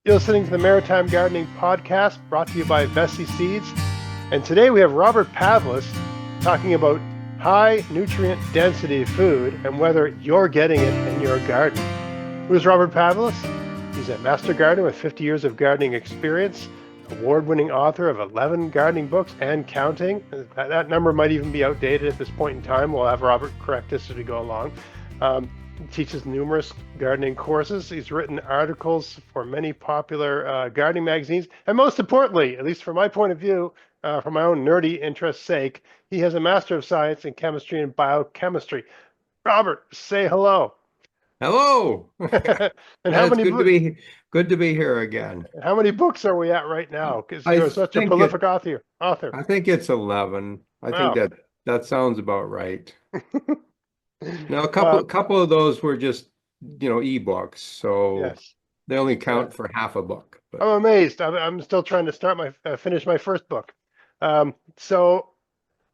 You're listening to the Maritime Gardening Podcast brought to you by Vessi Seeds. And today we have Robert Pavlis talking about high nutrient density food and whether you're getting it in your garden. Who's Robert Pavlis? He's a master gardener with 50 years of gardening experience, award-winning author of 11 gardening books and counting. That number might even be outdated at this point in time. We'll have Robert correct us as we go along. He teaches numerous gardening courses. He's written articles for many popular gardening magazines. And most importantly, at least from my point of view, for my own nerdy interest's sake, he has a Master of Science in Chemistry and Biochemistry. Robert, say hello. Hello. And how It's many good to be here again. how many books are we at right now? Because I you're such a think it prolific author. I think it's 11. I think Wow. that sounds about right. Now a Uh, couple of those were just, ebooks, so yes. they only Yeah. count for half a book. I'm But amazed. I'm still trying to finish my first book. So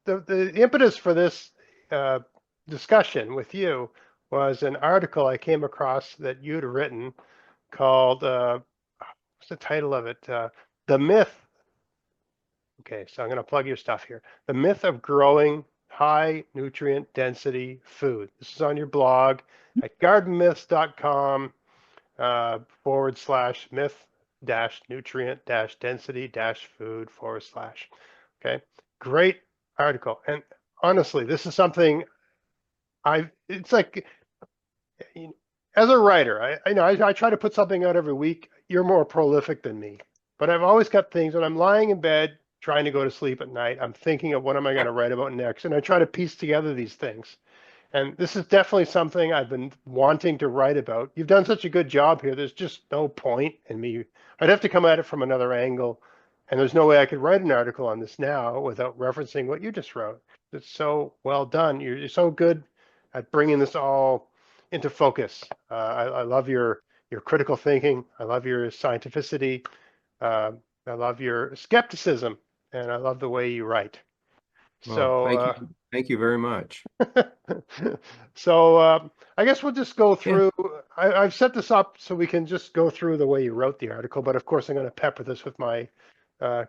the impetus for this uh, discussion with you was an article I came across that you'd written called, what's the title of it? The Myth. Okay, so I'm going to plug your stuff here. The Myth of Growing High Nutrient Density Food. This is on your blog at gardenmyths.com / myth nutrient density food / Okay, great article. And honestly, this is something it's like, as a writer, I try to put something out every week. You're more prolific than me, but I've always got things when I'm lying in bed trying to go to sleep at night. I'm thinking of what am I going to write about next, and I try to piece together these things. And this is definitely something I've been wanting to write about. You've done such a good job here. There's just no point in me. I'd have to come at it from another angle, and there's no way I could write an article on this now without referencing what you just wrote. It's so well done. You're so good at bringing this all into focus. I love your critical thinking. I love your scientificity. Uh, I love your skepticism, and I love the way you write. well, So thank you very much. So I guess we'll just go Yeah, through. I've set this up so we can just go through the way you wrote the article, but of course I'm going to pepper this with my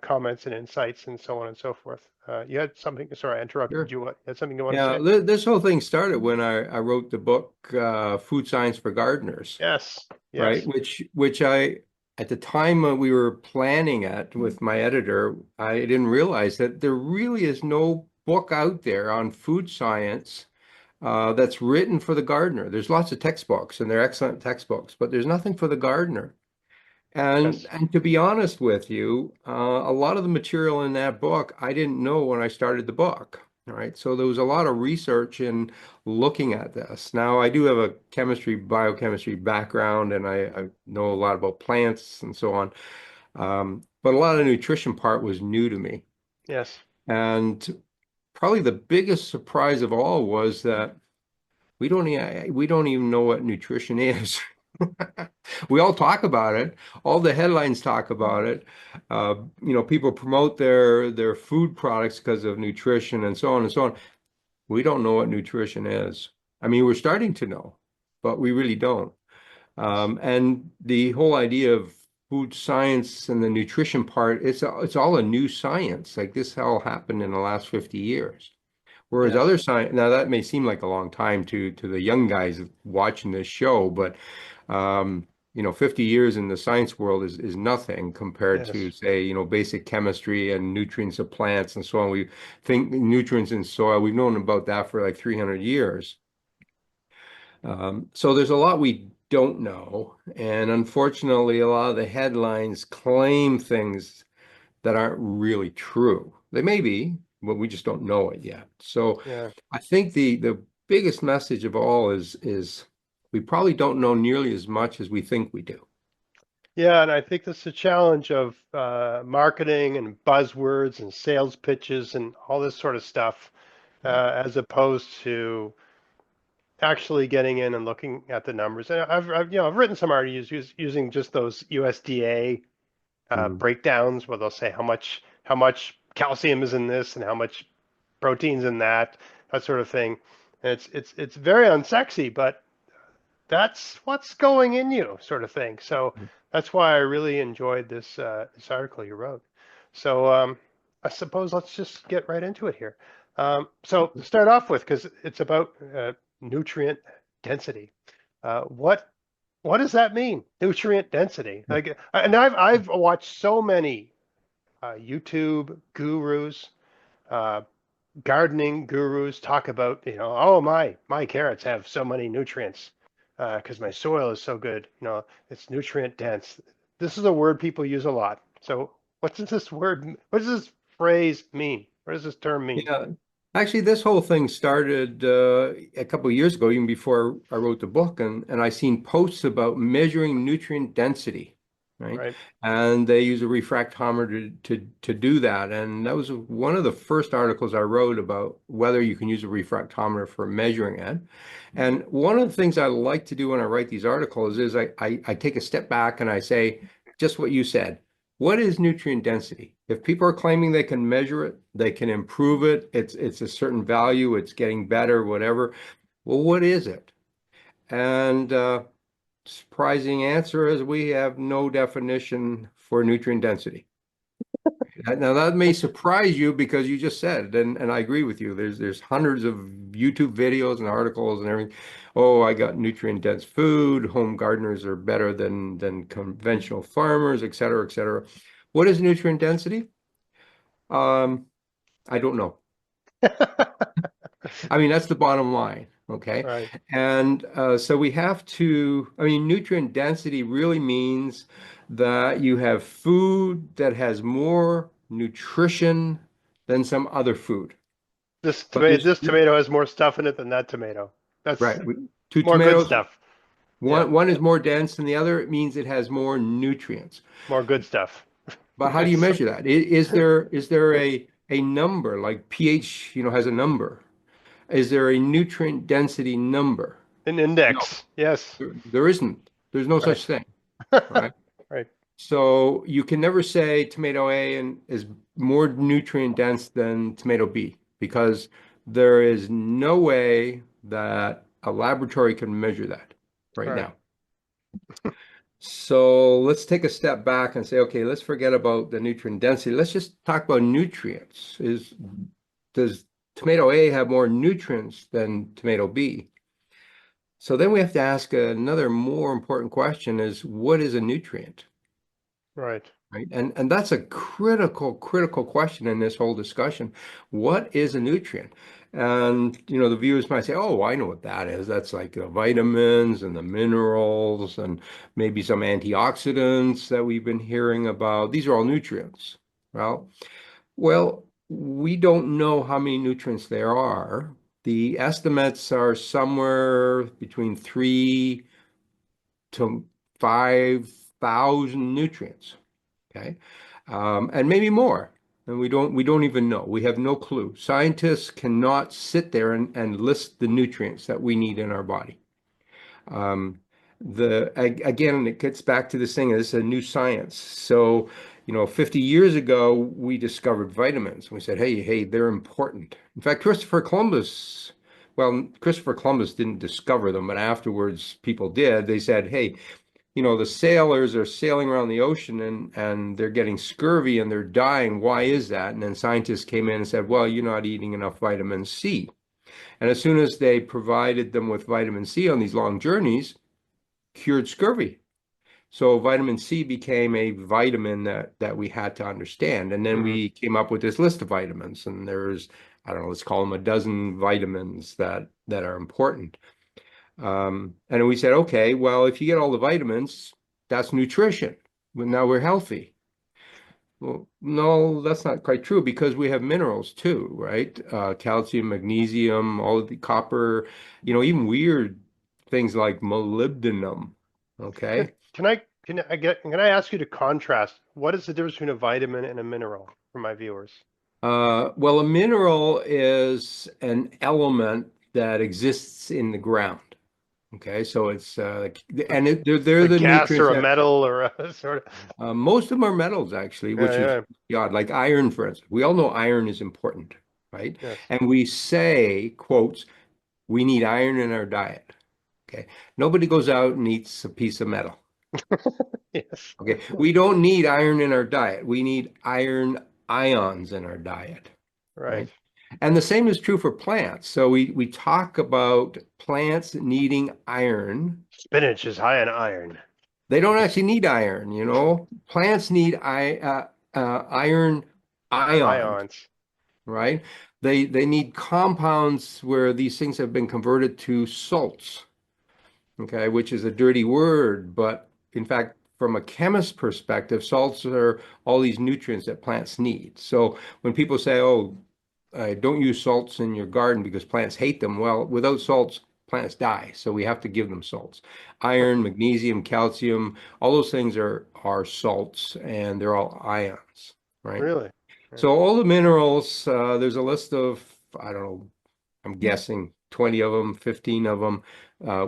comments and insights and so on and so forth. You had something, sorry, I interrupted sure. you. What, you had something you want to Yeah, say? this whole thing started when I wrote the book Food Science for Gardeners. Yes, Right? yes, Which I, at the time we were planning it with my editor, I didn't realize that there really is no book out there on food science that's written for the gardener. There's lots of textbooks and they're excellent textbooks, but there's nothing for the gardener. yes, And to be honest with you, a lot of the material in that book I didn't know when I started the book. All right, so there was a lot of research in looking at this. Now I do have a biochemistry background, and I know a lot about plants and so on. But a lot of the nutrition part was new to me. yes, And probably the biggest surprise of all was that we don't even know what nutrition is. We all talk about it. All the headlines talk about it. People promote their food products because of nutrition and so on and so on. We don't know what nutrition is. I mean, we're starting to know, but we really don't. yes, And the whole idea of food science and the nutrition part, it's all a new science. Like this all happened in the last 50 years. Whereas yes, other science, now that may seem like a long time to the young guys watching this show, but 50 years in the science world is nothing compared to, yes, say, basic chemistry and nutrients of plants and so on. We think nutrients in soil, we've known about that for like 300 years. So there's a lot we don't know. And unfortunately, a lot of the headlines claim things that aren't really true. They may be, but we just don't know it yet. So yeah. I think the biggest message of all is we probably don't know nearly as much as we think we do. Yeah, and I think that's the challenge of marketing and buzzwords and sales pitches and all this sort of stuff, Yeah. as opposed to actually getting in and looking at the numbers. And I've written some articles using just those USDA Mm. breakdowns where they'll say how much calcium is in this and how much protein's in that sort of thing. And it's very unsexy, but that's what's going in you, sort of thing. So That's why I really enjoyed this article you wrote. So I suppose let's just get right into it here. So to start off with, because it's about nutrient density. What does that mean? Nutrient density. Like, and I've watched so many YouTube gurus, uh, gardening gurus talk about, oh my carrots have so many nutrients because my soil is so good. It's nutrient dense. This is a word people use a lot. So what does this phrase mean? What does this term mean? Yeah. Actually, this whole thing started a couple of years ago, even before I wrote the book, and I seen posts about measuring nutrient density, right? Right. And they use a refractometer to do that. And that was one of the first articles I wrote about whether you can use a refractometer for measuring it. And one of the things I like to do when I write these articles is I take a step back and I say just what you said. What is nutrient density? If people are claiming they can measure it, they can improve it, it's a certain value, it's getting better, whatever. Well, what is it? And surprising answer is we have no definition for nutrient density. Now that may surprise you because you just said, and I agree with you. There's hundreds of YouTube videos and articles and everything. Oh, I got nutrient dense food. Home gardeners are better than conventional farmers, et cetera, et cetera. What is nutrient density? Um, I don't know. I mean, that's the bottom line. Okay. Right. And so we have to, I mean, nutrient density really means that you have food that has more nutrition than some other food. But This tomato has more stuff in it than that tomato. That's right, two more good tomatoes, stuff. Yeah, one is more dense than the other. It means it has more nutrients. more good stuff. But how do you So, measure that? Is there a number like pH, has a number? Is there a nutrient density number? an No, index. Yes. there isn't. There's no Right. such thing, right? Right. So you can never say tomato A is more nutrient dense than tomato B because there is no way that a laboratory can measure that right Right. now. So let's take a step back and say, okay, let's forget about the nutrient density. Let's just talk about nutrients. Does tomato A have more nutrients than tomato B? So then we have to ask another more important question is what is a nutrient? Right. Right. And that's a critical question in this whole discussion. What is a nutrient? And, the viewers might say, oh, I know what that is. That's like the vitamins and the minerals and maybe some antioxidants that we've been hearing about. These are all nutrients. Well, we don't know how many nutrients there are. The estimates are somewhere between 3 to 5,000 nutrients. Okay. And maybe more. And we don't even know. We have no clue. Scientists cannot sit there and list the nutrients that we need in our body. Um, again, it gets back to this thing, this is a new science. So, 50 years ago, we discovered vitamins. We said, hey, they're important. In fact, Christopher Columbus didn't discover them, but afterwards people did. They said, hey, the sailors are sailing around the ocean and they're getting scurvy and they're dying. Why is that? And then scientists came in and said, well, you're not eating enough vitamin C. And as soon as they provided them with vitamin C on these long journeys, cured scurvy. So vitamin C became a vitamin that we had to understand. And then Hmm. we came up with this list of vitamins. And there's, I don't know, let's call them a dozen vitamins that are important. And we said, okay, well, if you get all the vitamins, that's nutrition. Well, now we're healthy. Well, no, that's not quite true because we have minerals too, right? Calcium, magnesium, all of the copper, even weird things like molybdenum. Can, Okay. can I ask you to contrast? What is the difference between a vitamin and a mineral for my viewers? Well, a mineral is an element that exists in the ground. Okay, so it's and they're A the gas or nutrients a that metal or a sort of. most of them are metals, actually, Yeah, which is yeah, odd. Like iron, for instance. We all know iron is important, right? yes. And we say, quotes, we need iron in our diet. Okay. Nobody goes out and eats a piece of metal. Yes. Okay, we don't need iron in our diet. We need iron ions in our diet, Right. right? And the same is true for plants. So we talk about plants needing iron. Spinach is high in iron. They don't actually need iron, Plants need iron ions, Ions. right? They need compounds where these things have been converted to salts, okay, which is a dirty word, but in fact, from a chemist perspective, salts are all these nutrients that plants need. So when people say, "Oh, don't use salts in your garden because plants hate them," well, without salts, plants die. So we have to give them salts. Huh, Iron, magnesium, calcium, all those things are salts, and they're all ions, right? really? Yeah. So all the minerals, there's a list of, I don't know, I'm guessing 20 of them, 15 of them,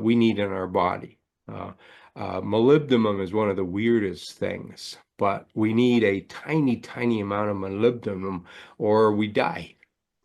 we need in our body. Uh, molybdenum is one of the weirdest things, but we need a tiny, tiny amount of molybdenum or we die.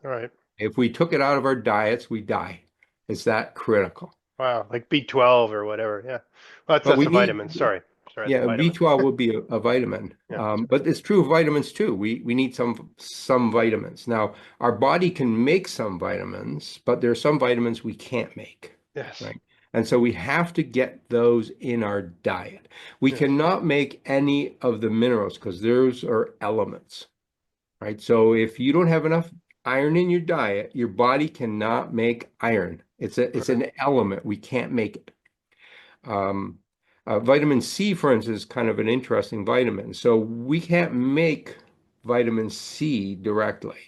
All right. If we took it out of our diets, we die. It's that critical. Wow. Like B12 or whatever. Yeah. Well, But that's we a vitamin. need, Sorry. Sorry, it's a yeah, vitamin. B12 would be a vitamin. Yeah. But it's true of vitamins too. We need some vitamins. Now, our body can make some vitamins, but there are some vitamins we can't make, Yes. right? And so we have to get those in our diet. We Yes. cannot make any of the minerals because those are elements, right? So if you don't have enough iron in your diet, your body cannot make iron. It's Right. an element. We can't make it. Um, vitamin C, for instance, is kind of an interesting vitamin. So we can't make vitamin C directly,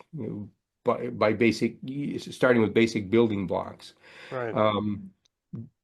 by basic, starting with basic building blocks. Right. Um,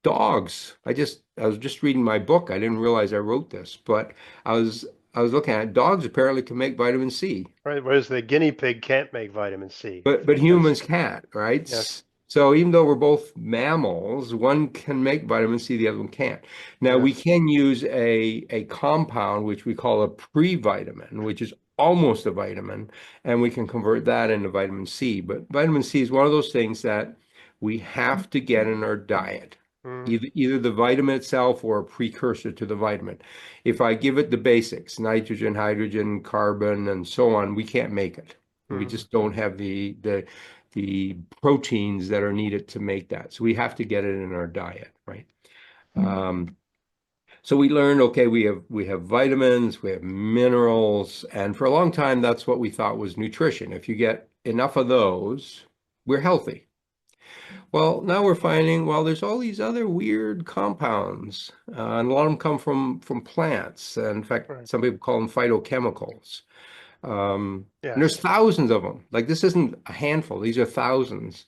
dogs, I was just reading my book. I didn't realize I wrote this, but I was looking at it. Dogs apparently can make vitamin C. Right. Whereas the guinea pig can't make vitamin C. But Because humans can't, right? yes. So even though we're both mammals, one can make vitamin C, the other one can't. Now we Yes. can use a compound which we call a previtamin, which is almost a vitamin, and we can convert that into vitamin C. But vitamin C is one of those things that we have to get in our diet. Mm, Either the vitamin itself or a precursor to the vitamin. If I give it the basics, nitrogen, hydrogen, carbon, and so on, we can't make it. We mm, just don't have the proteins that are needed to make that. So we have to get it in our diet, right? Um, so we learned, okay, we have vitamins, we have minerals, and for a long time, that's what we thought was nutrition. If you get enough of those, we're healthy. Well, now we're finding, well, there's all these other weird compounds, and a lot of them come from plants. In fact, right. some people call them phytochemicals. And there's Yes. thousands of them. Like this isn't a handful, these are thousands.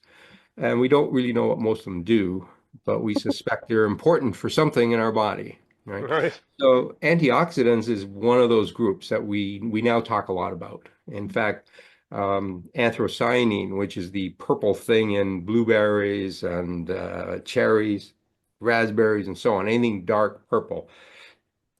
And we don't really know what most of them do, but we suspect they're important for something in our body, right? Right. So antioxidants is one of those groups that we now talk a lot about. In fact, anthocyanin, which is the purple thing in blueberries and cherries, raspberries, and so on, anything dark purple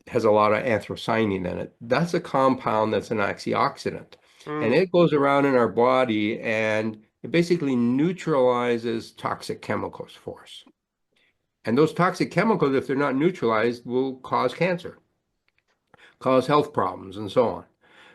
has a lot of anthocyanin in it. That's a compound that's an antioxidant. And Mm, it goes around in our body and it basically neutralizes toxic chemicals for us. And those toxic chemicals, if they're not neutralized, will cause cancer, cause health problems, and so on.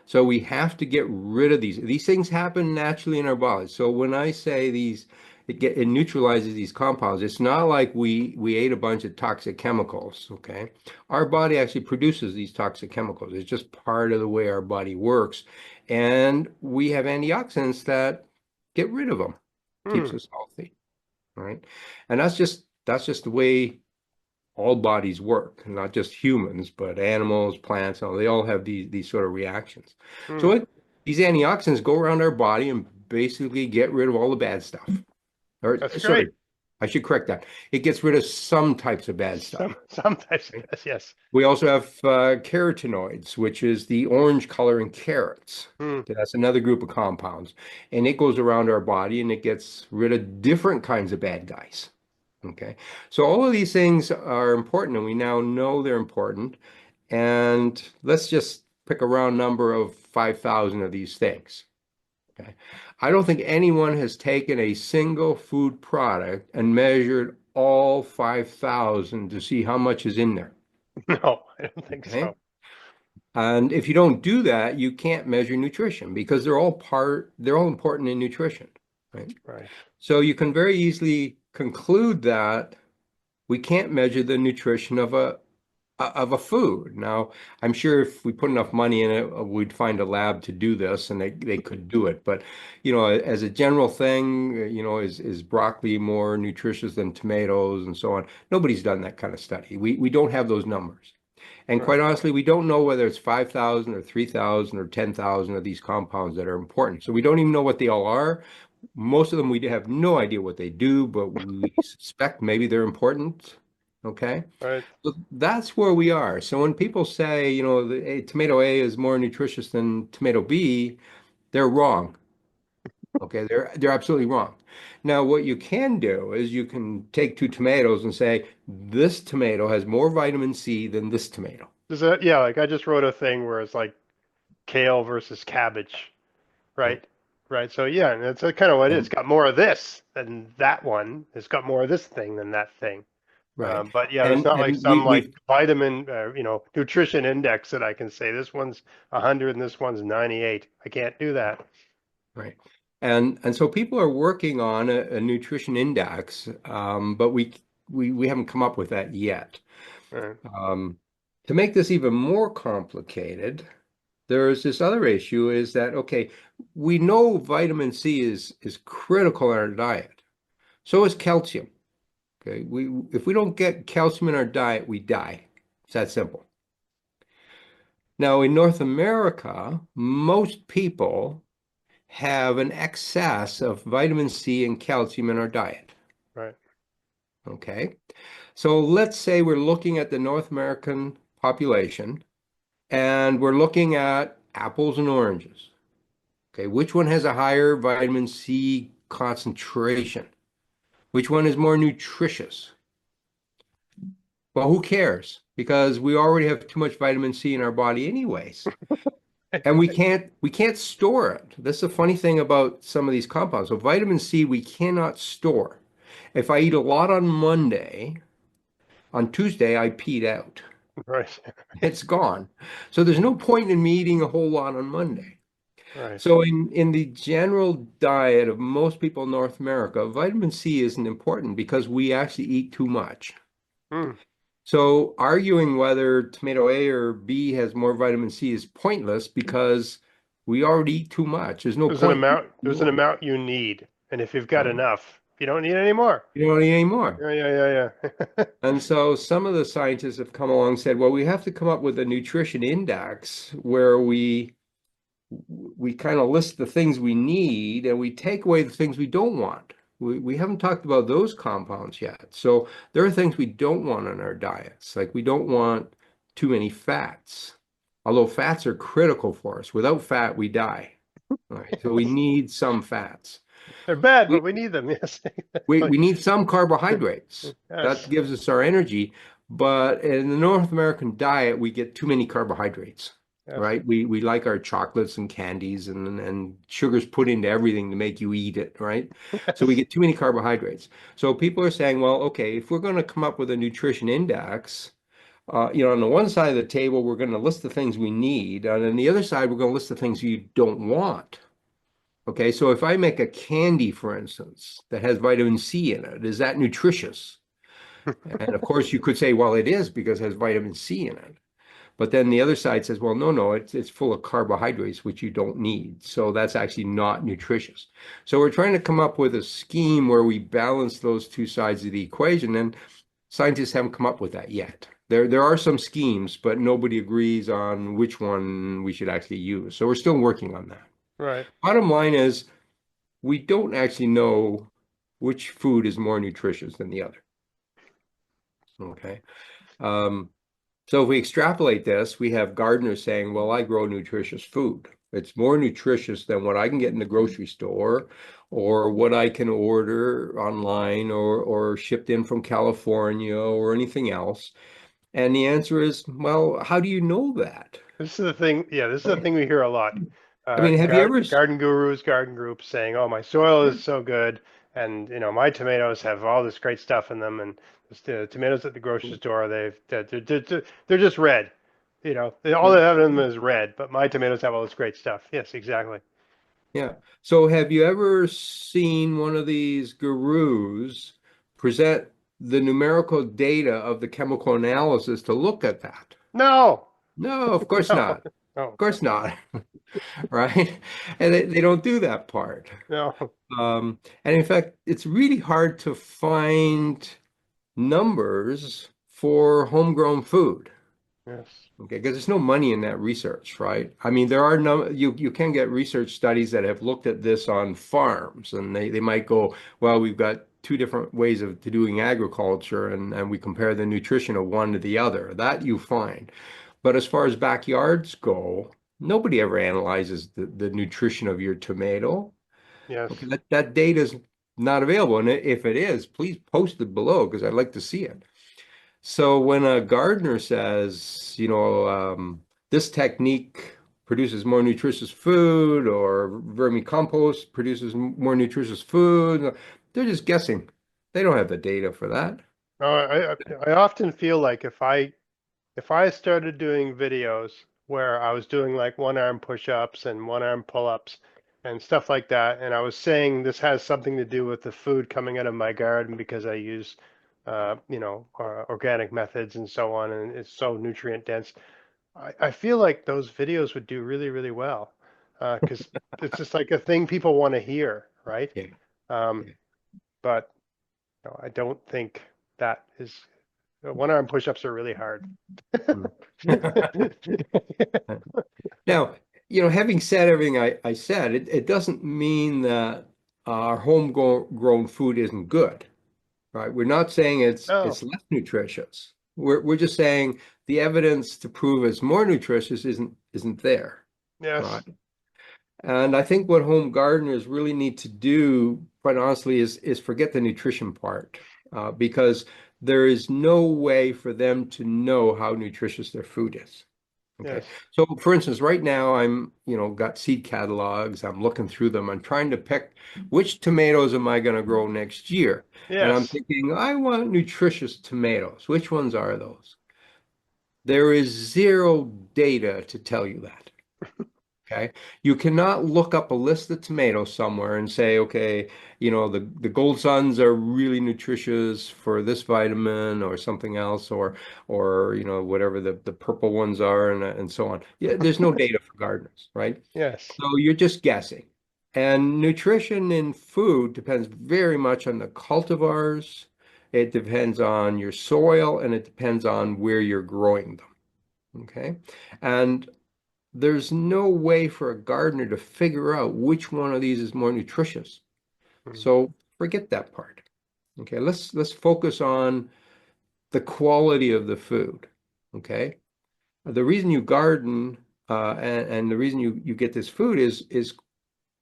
So we have to get rid of these. These things happen naturally in our bodies. So when I say these, it neutralizes these compounds. It's not like we ate a bunch of toxic chemicals, okay? Our body actually produces these toxic chemicals. It's just part of the way our body works. And we have antioxidants that get rid of them, keeps mm, us healthy, right? And that's just the way all bodies work, not just humans, but animals, plants, they all have these sort of reactions. So mm. these antioxidants go around our body and basically get rid of all the bad stuff. Or That's great. sorry, I should correct that. It gets rid of some types of bad stuff. Some types of Right? yes. Yes. We also have carotenoids, which is the orange color in carrots. Mm, That's another group of compounds. And it goes around our body and it gets rid of different kinds of bad guys. Okay. So all of these things are important and we now know they're important. And let's just pick a round number of 5,000 of these things. Okay. I don't think anyone has taken a single food product and measured all 5,000 to see how much is in there. No, I don't think Okay. so. And if you don't do that, you can't measure nutrition because they're all important in nutrition, right? Right. So you can very easily conclude that we can't measure the nutrition of a food. Now, I'm sure if we put enough money in it, we'd find a lab to do this and they could do it. But, as a general thing, is broccoli more nutritious than tomatoes and so on? Nobody's done that kind of study. We don't have those numbers. And Right. quite honestly, we don't know whether it's 5,000 or 3,000 or 10,000 of these compounds that are important. So we don't even know what they all are. Most of them, we have no idea what they do, but we suspect maybe they're important. Okay. Right. So that's where we are. So when people say, tomato A is more nutritious than tomato B, they're wrong. Okay, they're absolutely wrong. Now, what you can do is you can take two tomatoes and say, this tomato has more vitamin C than this tomato. Is that, yeah, like I just wrote a thing where it's like kale versus cabbage, Right. right? Right. So yeah, and that's kind of what it is. It's And got more of this than that one. It's got more of this thing than that thing. right. But yeah, there's And not like and we some like we've vitamin, nutrition index that I can say this one's 100 and this one's 98. I can't do that. right. And so people are working on a nutrition index, but we haven't come up with that yet. Right. Um, to make this even more complicated, there's this other issue is that, okay, we know vitamin C is critical in our diet. So is calcium. Okay. If we don't get calcium in our diet, we die. It's that simple. Now, in North America, most people have an excess of vitamin C and calcium in our diet. Right. Okay. So let's say we're looking at the North American population and we're looking at apples and oranges. Okay, which one has a higher vitamin C concentration? Which one is more nutritious? Well, who cares? Because we already have too much vitamin C in our body anyways. And we can't store it. That's the funny thing about some of these compounds. So vitamin C we cannot store. If I eat a lot on Monday, on Tuesday I peed out. Right. It's gone. So there's no point in me eating a whole lot on Monday. Right. So in the general diet of most people in North America, vitamin C isn't important because we actually eat too much. Hmm. So arguing whether tomato A or B has more vitamin C is pointless because we already eat too much. There's no point in eating There's an more, amount you need, and if you've got right? enough, you don't need any more. You don't eat anymore. Yeah, yeah, yeah, yeah. And so some of the scientists have come along and said, well, we have to come up with a nutrition index where we kind of list the things we need and we take away the things we don't want. We haven't talked about those compounds yet. So there are things we don't want in our diets. Like we don't want too many fats, although fats are critical for us. Without fat, we die. All right. So we Yes. need some fats. They're bad, but We, we need them. Yes. we need some carbohydrates. That Yes. gives us our energy. But in the North American diet, we get too many carbohydrates, Yes. right? We like our chocolates and candies and sugars put into everything to make you eat it, right? So we Yes. get too many carbohydrates. So people are saying, well, okay, if we're going to come up with a nutrition index, on the one side of the table, we're going to list the things we need, and on the other side, we're going to list the things you don't want. Okay, so if I make a candy, for instance, that has vitamin C in it, is that nutritious? And of course, you could say, well, it is because it has vitamin C in it. But then the other side says, well, no, no, it's full of carbohydrates, which you don't need. So that's actually not nutritious. So we're trying to come up with a scheme where we balance those two sides of the equation, and scientists haven't come up with that yet. There are some schemes, but nobody agrees on which one we should actually use. So we're still working on that. Right. Bottom line is, we don't actually know which food is more nutritious than the other. Okay. Um, so if we extrapolate this, we have gardeners saying, well, I grow nutritious food. It's more nutritious than what I can get in the grocery store or what I can order online or shipped in from California or anything else. And the answer is, well, how do you know that? This is the thing. Yeah, this is the Right. thing we hear a lot. I mean, have you ever, Garden gurus, garden groups saying, "Oh, my soil is so good, and my tomatoes have all this great stuff in them, and The tomatoes at the grocery store, they're just red. All they have in them is red, but my tomatoes have all this great stuff. Yes, exactly. Yeah. So have you ever seen one of these gurus present the numerical data of the chemical analysis to look at that? No, No, of course no, not. Of no, course not. Right? And they don't do that part. no. And in fact, it's really hard to find numbers for homegrown food. Yes, Okay, because there's no money in that research, right? I mean, there are no you can get research studies that have looked at this on farms, and they might go, well, we've got two different ways of doing agriculture, and we compare the nutrition of one to the other. That you find. But as far as backyards go, nobody ever analyzes the nutrition of your tomato. yes. Okay, that data is not available. And if it is, please post it below because I'd like to see it. So when a gardener says, this technique produces more nutritious food or vermicompost produces more nutritious food, they're just guessing. They don't have the data for that. No, I often feel like if I started doing videos where I was doing like one arm push-ups and one arm pull-ups and stuff like that, and I was saying this has something to do with the food coming out of my garden because I use, organic methods and so on, and it's so nutrient dense. I feel like those videos would do really, really well, because it's just like a thing people want to hear, right? Yeah. Um, Yeah. but I don't think that is one arm push-ups are really hard. Mm. Now, having said everything I said, it doesn't mean that our homegrown food isn't good, right? We're not saying Oh, it's less nutritious. We're just saying the evidence to prove it's more nutritious isn't there, right? yes, And I think what home gardeners really need to do, quite honestly, is forget the nutrition part, because there is no way for them to know how nutritious their food is. Okay. yes, So for instance, right now I'm, got seed catalogs. I'm looking through them. I'm trying to pick which tomatoes am I going to grow next year? And I'm yes. thinking, I want nutritious tomatoes. Which ones are those? There is zero data to tell you that. Okay. You cannot look up a list of tomatoes somewhere and say, okay, the gold suns are really nutritious for this vitamin or something else, or whatever the purple ones are and so on. Yeah, there's no data for gardeners, right? Yes, So you're just guessing. And nutrition in food depends very much on the cultivars. It depends on your soil and it depends on where you're growing them. Okay. And there's no way for a gardener to figure out which one of these is more nutritious. mm, So forget that part. Okay, let's focus on the quality of the food. Okay, the reason you garden and the reason you get this food is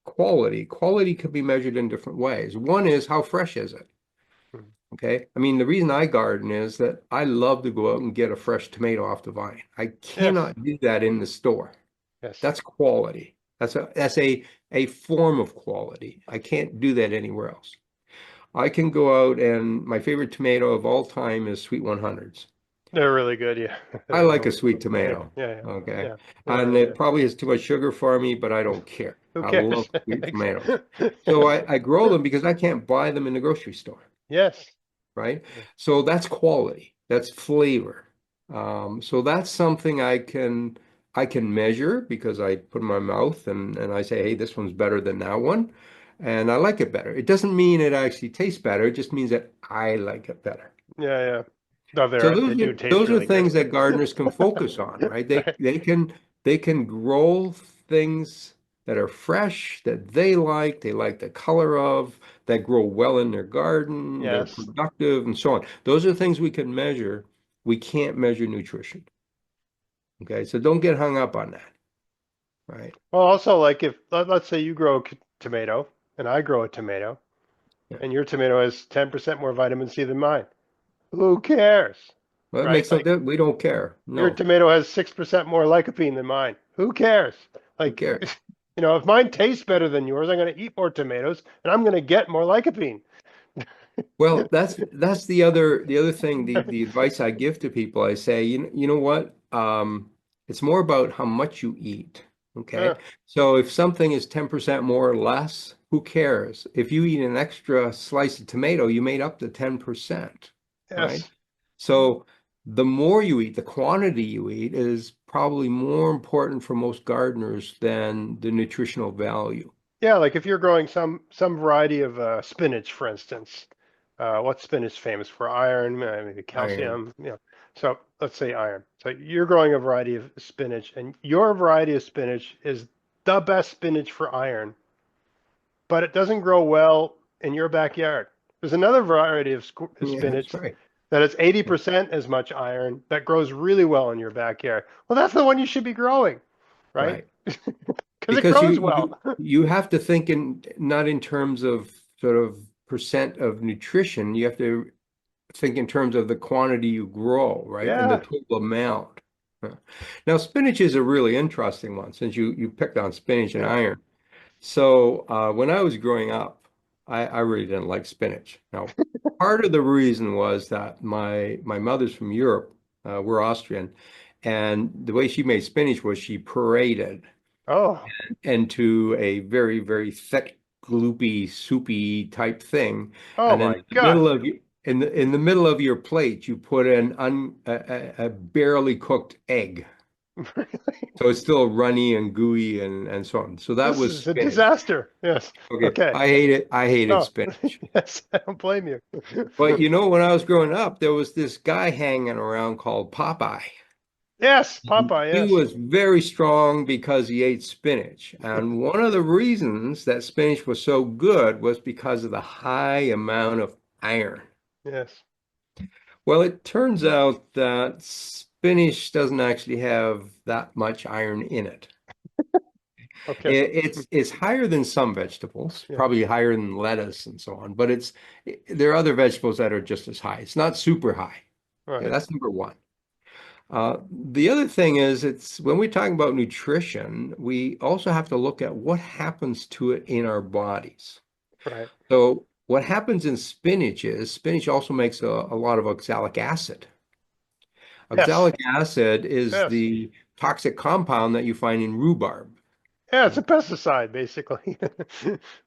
quality. Quality can be measured in different ways. One is how fresh is it? mm. Okay, I mean the reason I garden is that I love to go out and get a fresh tomato off the vine. I Yes, cannot do that in the store. yes. That's quality. That's a form of quality. I can't do that anywhere else. I can go out and my favorite tomato of all time is Sweet 100s. They're really good. Yeah, I they're like a real. sweet Yeah, tomato. yeah, yeah, Okay. yeah. They're And really it good. probably has too much sugar for me, but I don't care. Who I cares? love sweet tomatoes. So I grow them because I can't buy them in the grocery store, Yes. right? So that's quality, that's flavor. So that's something I can measure because I put in my mouth and I say, hey, this one's better than that one. And I like it better. It doesn't mean it actually tastes better. It just means that I like it better. Yeah, yeah. No, So they those do are taste those are really good. things that gardeners can focus on, right? They Right. they can they can grow things that are fresh, that they like, the color of, that grow well in their garden, they're Yes. productive, and so on. Those are things we can measure. We can't measure nutrition. Okay, so don't get hung up on that, right? Well, also, like if let's say you grow a tomato and I grow a tomato, Yeah. and your tomato has 10% more vitamin C than mine. Who cares? Well, it Right? makes no Like difference. We don't care. your No, tomato has 6% more lycopene than mine. Who cares? who Like, cares? if mine tastes better than yours, I'm going to eat more tomatoes and I'm going to get more lycopene. Well, that's the other thing, the advice I give to people, I say, you know what? It's more about how much you eat. Okay. Yeah, So if something is 10% more or less, who cares? If you eat an extra slice of tomato, you made up the 10%, right? yes. So the more you eat, the quantity you eat is probably more important for most gardeners than the nutritional value. Yeah, like if you're growing some variety of spinach, for instance, what's spinach famous for? Iron, maybe Iron. calcium. So let's say iron. So you're growing a variety of spinach, and your variety of spinach is the best spinach for iron, but it doesn't grow well in your backyard. There's another variety of Yeah, that's spinach right. that is 80% as much iron that grows really well in your backyard. Well, that's the one you should be growing, right? Right. Because it Because you grows you well. you have to think in not in terms of sort of percent of nutrition. You have to think in terms of the quantity you grow, right? And the Yeah. total amount. Huh. Now, spinach is a really interesting one since you picked on spinach and Yeah. iron. So when I was growing up, I really didn't like spinach. Now, part of the reason was that my mother's from Europe, we're Austrian, and the way she made spinach was she pureed Oh, into a very, very thick, gloopy, soupy type thing. oh And then my God. in the middle of your plate, you put a barely cooked egg. So it's still runny and gooey and so on. So that This was is a spinach. disaster. Yes. Okay, Okay. I hated Oh, spinach. yes. I don't blame you. But when I was growing up, there was this guy hanging around called Popeye. Yes, Popeye, He yes. was very strong because he ate spinach. And one of the reasons that spinach was so good was because of the high amount of iron. Yes. Well, it turns out that spinach doesn't actually have that much iron in it. Okay. It's higher than some vegetables, Yeah. probably higher than lettuce and so on, but there are other vegetables that are just as high. It's not super high. Okay, Right. that's number one. The other thing is, it's when we're talking about nutrition, we also have to look at what happens to it in our bodies. Right. So, what happens in spinach is spinach also makes a lot of oxalic acid. Yes. Oxalic acid is Yes. the toxic compound that you find in rhubarb. Yeah, it's a pesticide, basically.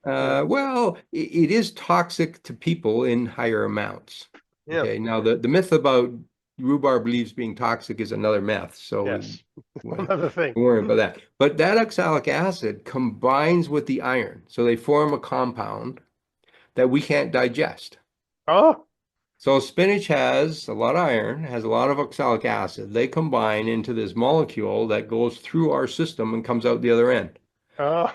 Yeah. Well, it is toxic to people in higher amounts. Yeah. Okay, now the myth about rhubarb leaves being toxic is another myth, so Yes. we Another thing. don't worry about that. But that oxalic acid combines with the iron, so they form a compound that we can't digest. Oh. So spinach has a lot of iron, has a lot of oxalic acid. They combine into this molecule that goes through our system and comes out the other end. Oh.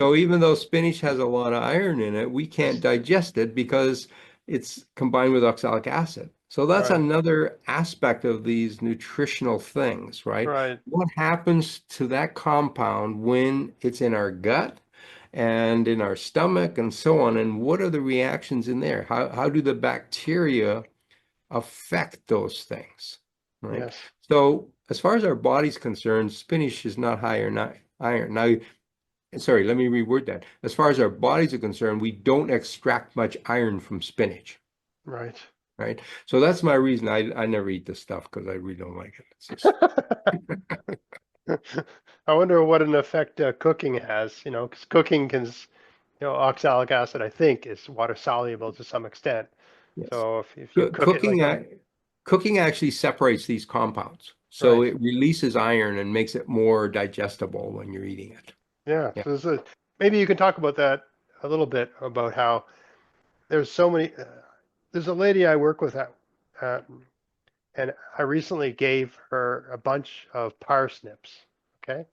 So even though spinach has a lot of iron in it, we can't digest it because it's combined with oxalic acid. So that's Right. another aspect of these nutritional things, right? Right. What happens to that compound when it's in our gut and in our stomach and so on? And what are the reactions in there? How do the bacteria affect those things, right? Yes. So as far as our body's concerned, spinach is not high or not iron. Now, sorry, let me reword that. As far as our bodies are concerned, we don't extract much iron from spinach, Right. right? So that's my reason I never eat this stuff because I really don't like it. It's just I wonder what an effect cooking has, because cooking can, oxalic acid, I think, is water soluble to some extent. yes. So if you cook it Cooking like, cooking actually separates these compounds. So right. it releases iron and makes it more digestible when you're eating it. Yeah. Yeah. So maybe you can talk about that a little bit about how there's so many, there's a lady I work with uh, and I recently gave her a bunch of parsnips. Okay.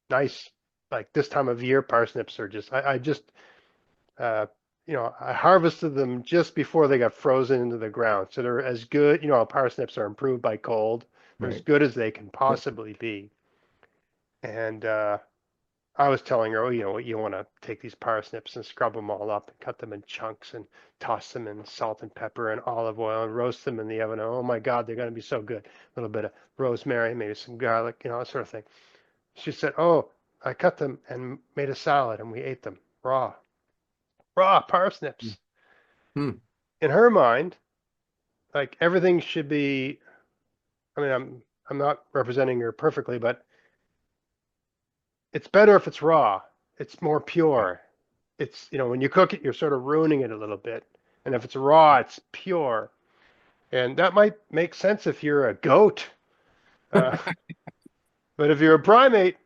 Nice. Like this time of year, parsnips are just, I just, uh, I harvested them just before they got frozen into the ground. So they're as good, how parsnips are improved by cold. They're as Right. good as they can Yep. possibly be. And I was telling her, oh, you want to take these parsnips and scrub them all up and cut them in chunks and toss them in salt and pepper and olive oil and roast them in the oven. Oh my God, they're going to be so good. A little bit of rosemary, maybe some garlic, that sort of thing. She said, oh, I cut them and made a salad and we ate them raw parsnips. Hmm. in her mind, like everything should be, I mean, I'm not representing her perfectly, but it's better if it's raw. It's more Yeah. pure. It's, when you cook it, you're sort of ruining it a little bit. And if it's raw, it's pure. And that might make sense if you're a goat. Uh, but if you're a primate,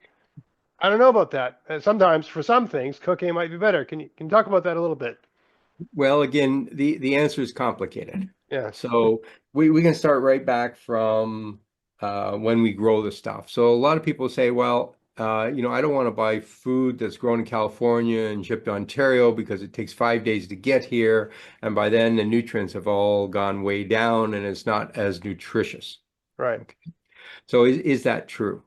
I don't know about that. Sometimes for some things, cooking might be better. Can you talk about that a little bit? Well, again, the answer is complicated. Yes. So we can start right back from when we grow the stuff. So a lot of people say, well, I don't want to buy food that's grown in California and shipped to Ontario because it takes 5 days to get here, and by then the nutrients have all gone way down and it's not as nutritious. Right. Okay. So is that true?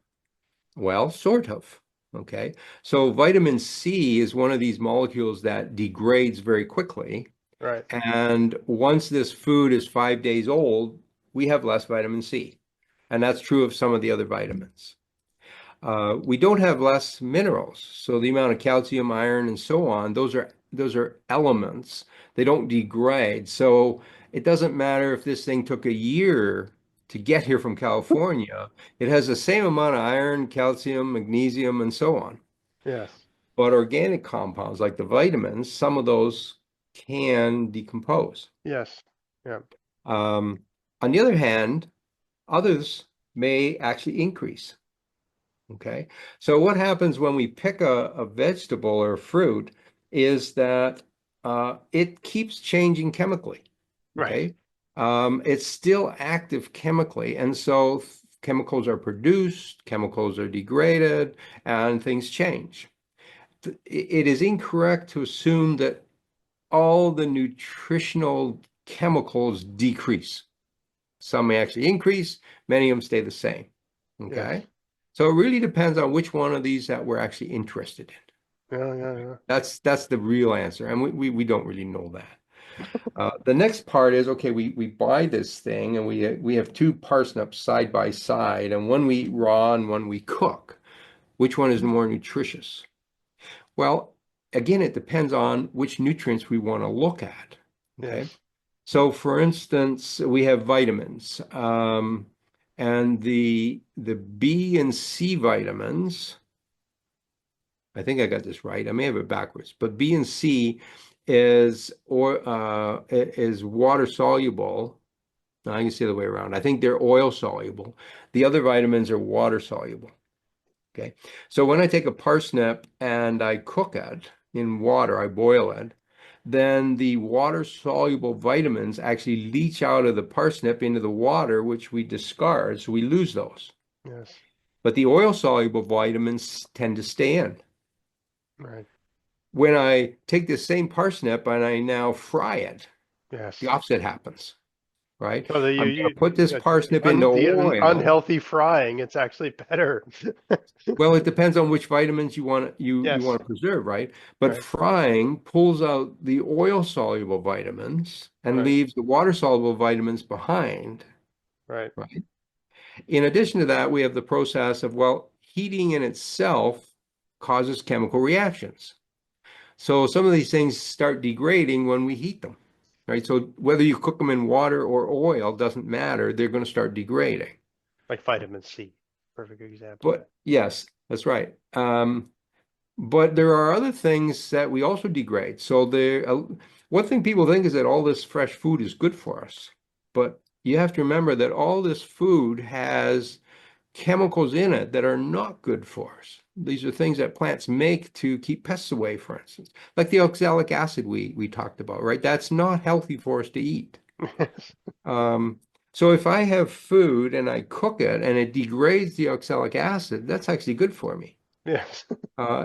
Well, sort of. Okay. So vitamin C is one of these molecules that degrades very quickly. Right. And once this food is 5 days old, we have less vitamin C. And that's true of some of the other vitamins. We don't have less minerals. So the amount of calcium, iron, and so on, those are elements. They don't degrade. So it doesn't matter if this thing took a year to get here from California. It has the same amount of iron, calcium, magnesium, and so on. Yes. But organic compounds like the vitamins, some of those can decompose. Yes. Yeah. Um, on the other hand, others may actually increase. Okay. So what happens when we pick a vegetable or fruit is that it keeps changing chemically. Right. Okay. It's still active chemically. And so chemicals are produced, chemicals are degraded, and things change. It is incorrect to assume that all the nutritional chemicals decrease. Some may actually increase, many of them stay the same. Yes. Okay. So it really depends on which one of these that we're actually interested in. Yeah. Yeah. Okay. Yeah. That's the real answer. And we don't really know that. The next part is okay, we buy this thing and we have two parsnips side by side, and one we eat raw and one we cook. Which one is more nutritious? Well, again, it depends on which nutrients we want to look at. Okay. Yes. So, for instance, we have vitamins, and the B and C vitamins. I think I got this right. I may have it backwards, but B and C is water soluble. No, I can see the way around. I think they're oil soluble. The other vitamins are water soluble. Okay. So when I take a parsnip and I cook it in water, I boil it, then the water soluble vitamins actually leach out of the parsnip into the water, which we discard. So we lose those. Yes. But the oil soluble vitamins tend to stay in. Right. When I take this same parsnip and I now fry it, the Yes. opposite happens, right? So the I'm going to put this the parsnip into oil. unhealthy frying, it's actually better. Well, it depends on which vitamins you Yes. want to preserve, right? But Right. frying pulls out the oil soluble vitamins and Right. leaves the water soluble vitamins behind, Right. right? In addition to that, we have the process of, well, heating in itself causes chemical reactions. So some of these things start degrading when we heat them, right? So whether you cook them in water or oil doesn't matter, they're going to start degrading. Like vitamin C. Perfect example. But yes, that's right. But there are other things that we also degrade. So one thing people think is that all this fresh food is good for us. But you have to remember that all this food has chemicals in it that are not good for us. These are things that plants make to keep pests away, for instance, like the oxalic acid we talked about, right? That's not healthy for us to eat. Yes. Um, so if I have food and I cook it and it degrades the oxalic acid, that's actually good for me. Yes.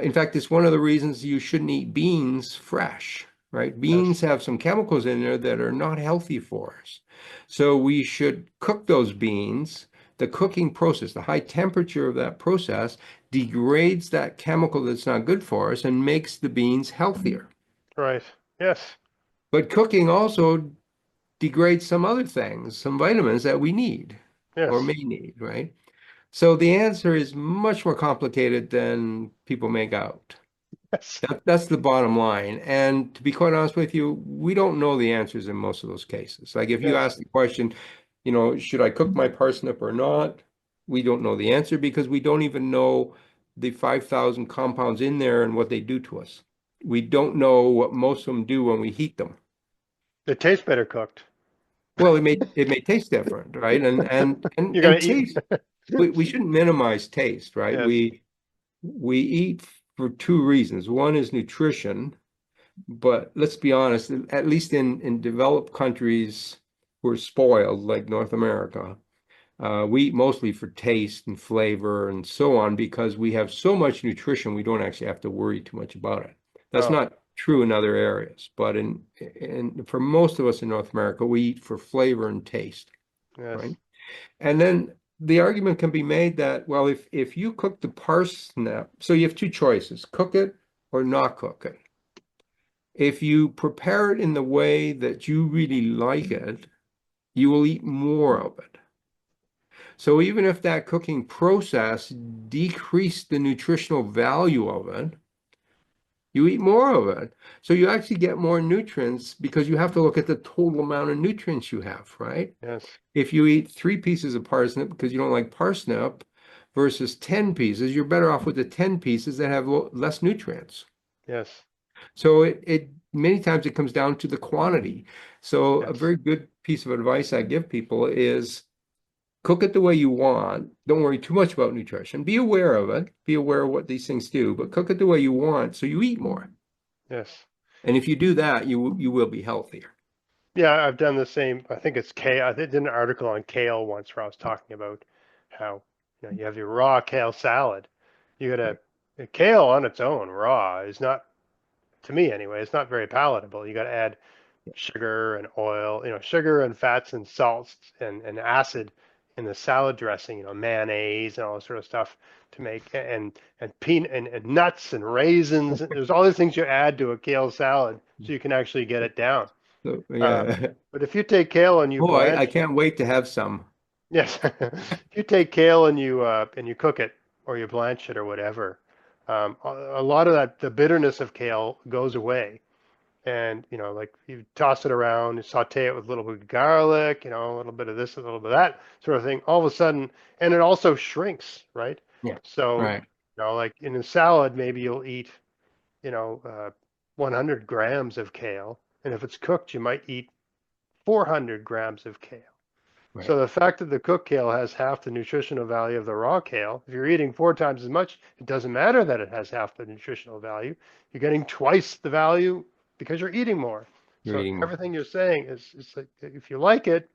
In fact, it's one of the reasons you shouldn't eat beans fresh, right? Yes. Beans have some chemicals in there that are not healthy for us. So we should cook those beans. The cooking process, the high temperature of that process degrades that chemical that's not good for us and makes the beans healthier. Right. Yes. But cooking also degrades some other things, some vitamins that we need or Yes. may need, right? So the answer is much more complicated than people make out. Yes. That's the bottom line. And to be quite honest with you, we don't know the answers in most of those cases. Like if you Yes. ask the question, should I cook my parsnip or not? We don't know the answer because we don't even know the 5,000 compounds in there and what they do to us. We don't know what most of them do when we heat them. It tastes better cooked. Well, it may taste different, right? You're gonna And eat. taste, we shouldn't minimize taste, right? Yes. We eat for two reasons. One is nutrition, but let's be honest, at least in developed countries who are spoiled, like North America, we eat mostly for taste and flavor and so on because we have so much nutrition, we don't actually have to worry too much about it. That's Oh, not true in other areas, but for most of us in North America, we eat for flavor and taste, yes. right? And then the argument can be made that, well, if you cook the parsnip, so you have two choices, cook it or not cook it. If you prepare it in the way that you really like it, you will eat more of it. So even if that cooking process decreased the nutritional value of it, you eat more of it. So you actually get more nutrients because you have to look at the total amount of nutrients you have, right? Yes. If you eat 3 pieces of parsnip because you don't like parsnip versus 10 pieces, you're better off with the 10 pieces that have less nutrients. Yes. So it many times it comes down to the quantity. So a Yes. very good piece of advice I give people is cook it the way you want. Don't worry too much about nutrition. Be aware of it. Be aware of what these things do, but cook it the way you want so you eat more. Yes. And if you do that, you will be healthier. Yeah, I've done the same. I think it's kale. I did an article on kale once where I was talking about how, you have your raw kale salad. You gotta, Right. kale on its own, raw, is not, to me anyway, it's not very palatable. You gotta add sugar and oil, sugar and fats and salts and acid in the salad dressing, mayonnaise and all this sort of stuff to make, and peanut and nuts and raisins. There's all these things you add to a kale salad so you can actually get it down. So Um, yeah. but if you take kale and you Oh, I blanch, can't wait to have some. yes, if you take kale and you cook it or you blanch it or whatever, a lot of that the bitterness of kale goes away. And like you toss it around, you saute it with a little bit of garlic, a little bit of this, a little bit of that sort of thing. All of a sudden, and it also shrinks, right? Yeah. So, Right. like in a salad, maybe you'll eat, you know, uh, 100 grams of kale, and if it's cooked, you might eat 400 grams of kale. Right. So the fact that the cooked kale has half the nutritional value of the raw kale, if you're eating 4 times as much, it doesn't matter that it has half the nutritional value. You're getting twice the value because you're eating more. You're So eating more. everything you're saying is like if you like it,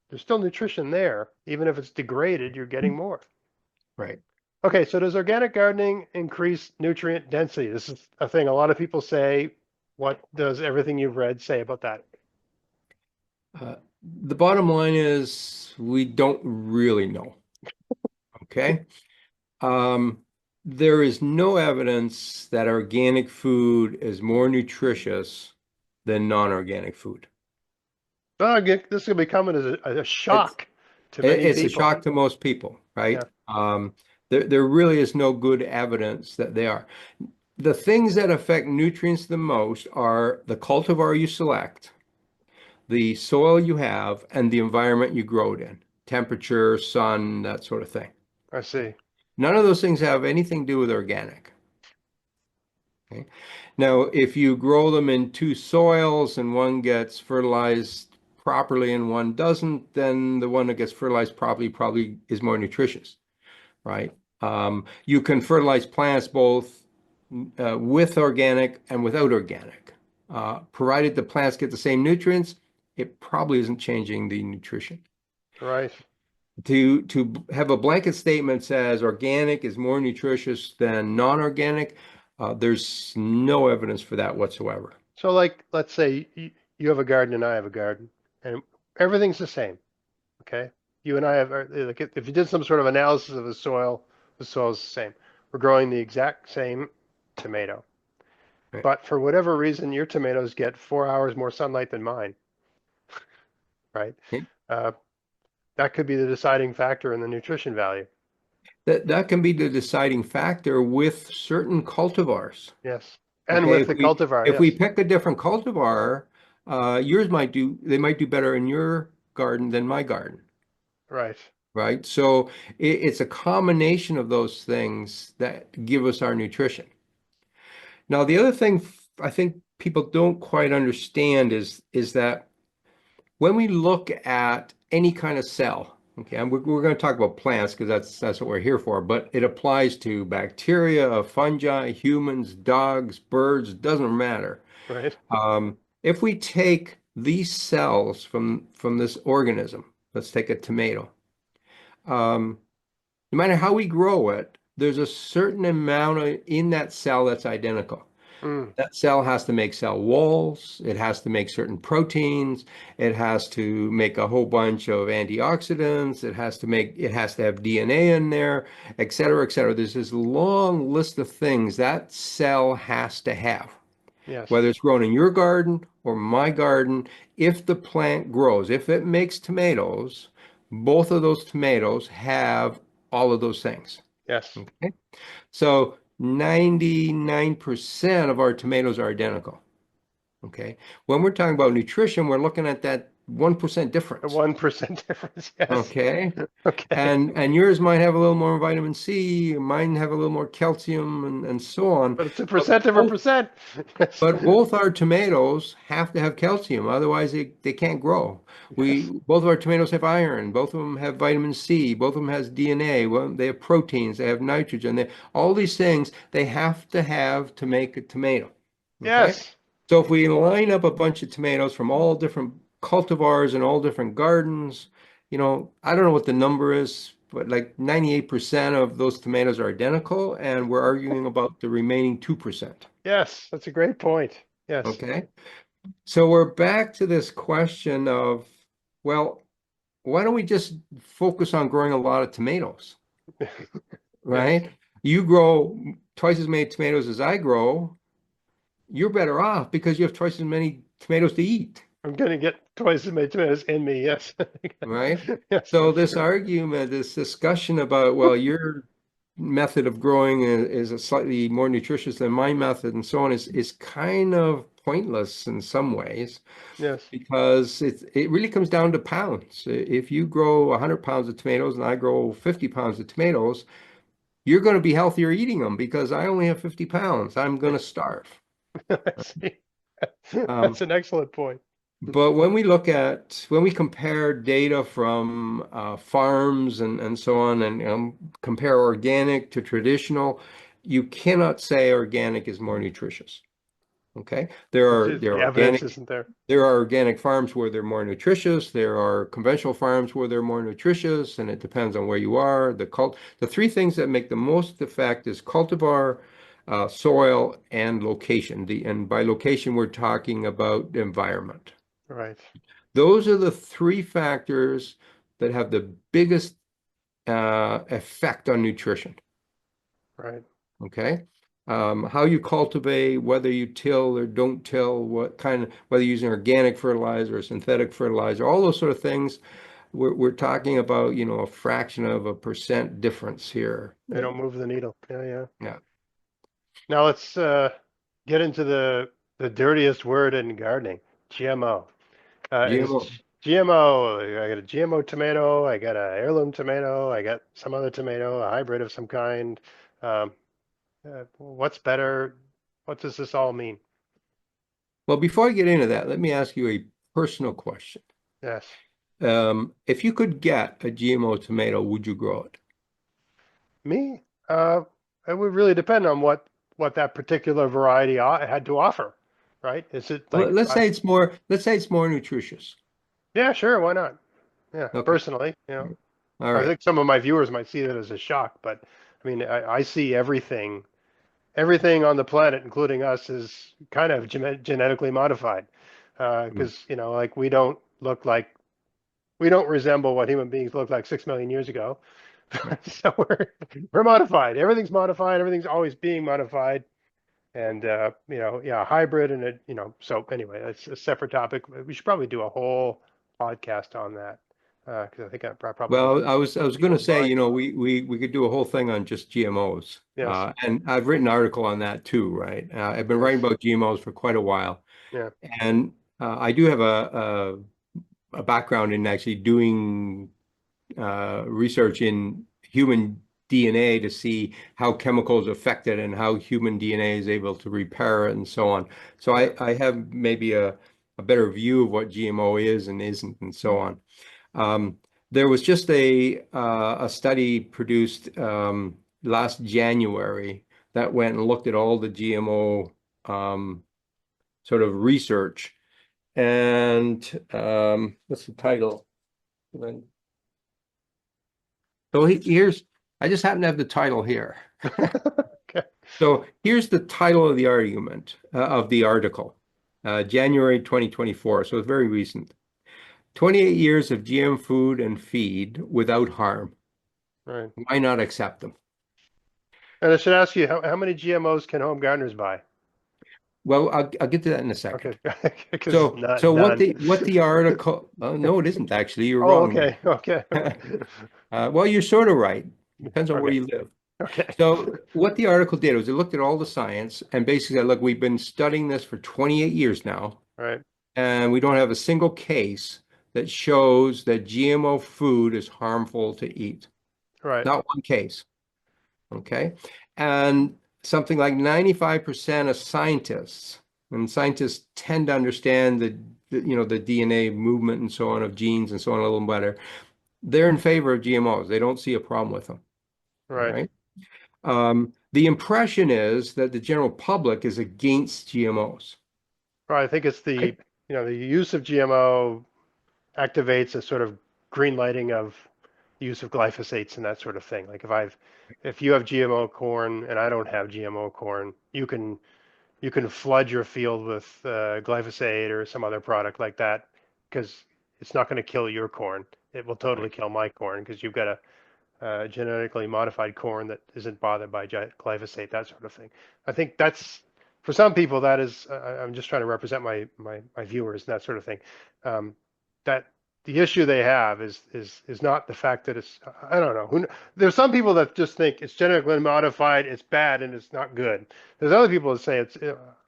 there's still nutrition there. Even if it's degraded, you're getting more. Right. Okay, so does organic gardening increase nutrient density? This is a thing a lot of people say. What does everything you've read say about that? Uh, the bottom line is we don't really know. Okay. Um, there is no evidence that organic food is more nutritious than non-organic food. Oh, this is going to be coming as a It's shock to many it's a people. shock to most people, right? Yeah, There really is no good evidence that they are. The things that affect nutrients the most are the cultivar you select, the soil you have, and the environment you grow it in, temperature, sun, that sort of thing. I see. None of those things have anything to do with organic. Okay. Now, if you grow them in two soils and one gets fertilized properly and one doesn't, then the one that gets fertilized properly probably is more nutritious, right? You can fertilize plants both with organic and without organic. Provided the plants get the same nutrients, it probably isn't changing the nutrition. Right. To have a blanket statement says organic is more nutritious than non-organic, there's no evidence for that whatsoever. So, like, let's say you have a garden and I have a garden, and everything's the same. Okay. You and I have, like, if you did some sort of analysis of the soil is the same. We're growing the exact same tomato. Right. But for whatever reason, your tomatoes get 4 hours more sunlight than mine, right? Okay. Uh, that could be the deciding factor in the nutrition value. that can be the deciding factor with certain cultivars. Yes. And Okay, with the cultivar, if we yes. pick a different cultivar, yours might do they might do better in your garden than my garden, Right. right? So it's a combination of those things that give us our nutrition. Now, the other thing I think people don't quite understand is that when we look at any kind of cell, okay, and we're going to talk about plants because that's what we're here for, but it applies to bacteria, fungi, humans, dogs, birds, doesn't matter. Right. If we take these cells from this organism, let's take a tomato. Um, no matter how we grow it, there's a certain amount in that cell that's identical. Mm. That cell has to make cell walls. It has to make certain proteins. It has to make a whole bunch of antioxidants. It has to have DNA in there, et cetera, et cetera. There's this long list of things that cell has to have, Yes. whether it's grown in your garden or my garden. If the plant grows, if it makes tomatoes, both of those tomatoes have all of those things. Yes. Okay. So 99% of our tomatoes are identical. Okay. When we're talking about nutrition, we're looking at that 1% A difference. 1% difference. Yes. Okay. Okay. And yours might have a little more vitamin C, mine have a little more calcium and so on. But it's a But percent of a both, percent. Yes. but both our tomatoes have to have calcium, otherwise they can't grow. Yes. Both of our tomatoes have iron, both of them have vitamin C, both of them has DNA, well, they have proteins, they have nitrogen, all these things they have to make a tomato. Okay? Yes. So if we line up a bunch of tomatoes from all different cultivars and all different gardens, I don't know what the number is, but like 98% of those tomatoes are identical, and we're arguing about the remaining 2%. Yes. That's a great point. Yes. Okay. So we're back to this question of, well, why don't we just focus on growing a lot of tomatoes, Yes. right? You grow twice as many tomatoes as I grow, you're better off because you have twice as many tomatoes to eat, I'm going to get twice as many tomatoes in me. Yes. right? Yes, So that's this true. argument, this discussion about, well, your method of growing is a slightly more nutritious than my method and so on is kind of pointless in some ways. Yes. Because it really comes down to pounds. If you grow 100 pounds of tomatoes and I grow 50 pounds of tomatoes, you're going to be healthier eating them because I only have 50 pounds. I'm going to starve. I see. Um, That's an excellent point. but when we compare data from farms and so on and compare organic to traditional, you cannot say organic is more nutritious. Okay, It's just the evidence isn't there. there are organic farms where they're more nutritious. There are conventional farms where they're more nutritious, and it depends on where you are. The three things that make the most effect is cultivar, soil, and location. And by location, we're talking about the environment. Right. Those are the three factors that have the biggest effect on nutrition. Right. Okay. How you cultivate, whether you till or don't till, whether you're using organic fertilizer or synthetic fertilizer, all those sort of things. We're talking about, a fraction of a percent difference here. They don't move the needle. Yeah, yeah. Yeah. Now let's get into the dirtiest word in gardening, GMO. GMO. GMO? I got a GMO tomato. I got a heirloom tomato. I got some other tomato, a hybrid of some kind. Um, what's better? What does this all mean? Well, before I get into that, let me ask you a personal question. Yes. If you could get a GMO tomato, would you grow it? Me? It would really depend on what that particular variety had to offer, right? Is it Well, like let's say it's more nutritious. yeah, sure, why not? Yeah, Okay. personally, All I right. think some of my viewers might see that as a shock, but I mean, I see everything on the planet, including us, is kind of genetically modified. Mm. Because, like we don't resemble what human beings looked like 6 million years ago. Yeah. So we're modified. Everything's modified. Everything's always being modified. And yeah, hybrid and so anyway, that's a separate topic. We should probably do a whole podcast on that. Because I think I probably Well, I was going to say, combined. we could do a whole thing on just GMOs, Yes, and I've written an article on that too, right? I've been writing yes, about GMOs for quite a while, yeah, and I do have a background in actually doing research in human DNA to see how chemicals affect it and how human DNA is able to repair it and so on. So yeah, I have maybe a better view of what GMO is and isn't and so on. Um, there was just a study produced last January that went and looked at all the GMO sort of research. And what's the title? So I just happen to have the title here. okay, So here's the title of the argument, of the article, January 2024. So it's very recent. 28 years of GM food and feed without harm. right. Why not accept them? And I should ask you, how many GMOs can home gardeners buy? Well, I'll get to that in a Okay, second. because So, not so what none. the article? No, it isn't actually. You're Oh, wrong okay, okay, there. okay, Well, you're sort of right. Depends on where okay, you live. okay. So, what the article did was it looked at all the science and basically said, look, we've been studying this for 28 years now, Right, and we don't have a single case that shows that GMO food is harmful to eat. right, Not one case. Okay. And something like 95% of scientists, and scientists tend to understand the DNA movement and so on of genes and so on a little better. They're in favor of GMOs. They don't see a problem with them. All right. right. The impression is that the general public is against GMOs. Right. I think it's Right? the use of GMO activates a sort of green lighting of the use of glyphosates and that sort of thing. Like if you have GMO corn and I don't have GMO corn, you can flood your field with glyphosate or some other product like that because it's not going to kill your corn. It will totally Right. kill my corn because you've got a genetically modified corn that isn't bothered by glyphosate, that sort of thing. I think that's for some people that is. I'm just trying to represent my viewers and that sort of thing. Um, that the issue they have is not the fact that it's. I don't know. There's some people that just think it's genetically modified, it's bad, and it's not good. There's other people that say it's.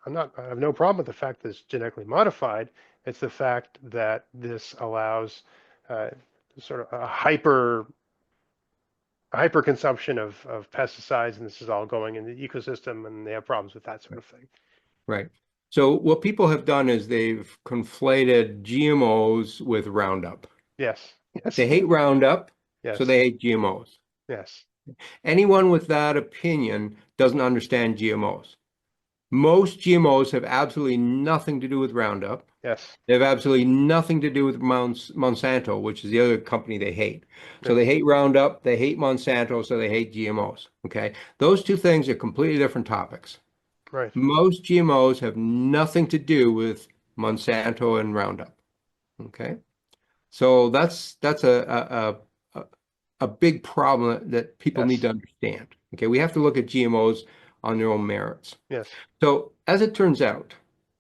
I'm not. I have no problem with the fact that it's genetically modified. It's the fact that this allows sort of a hyperconsumption of pesticides, and this is all going in the ecosystem, and they have problems with that sort Right. of thing. Right. So what people have done is they've conflated GMOs with Roundup. Yes, yes, They hate Roundup, so yes, they hate GMOs. yes, Anyone with that opinion doesn't understand GMOs. Most GMOs have absolutely nothing to do with Roundup. yes, They have absolutely nothing to do with Monsanto, which is the other company they hate. So they yes, hate Roundup, they hate Monsanto, so they hate GMOs. Okay. Those two things are completely different topics. right, Most GMOs have nothing to do with Monsanto and Roundup. Okay. So that's a big problem that people need yes, to understand. Okay, we have to look at GMOs on their own merits. yes, So as it turns out,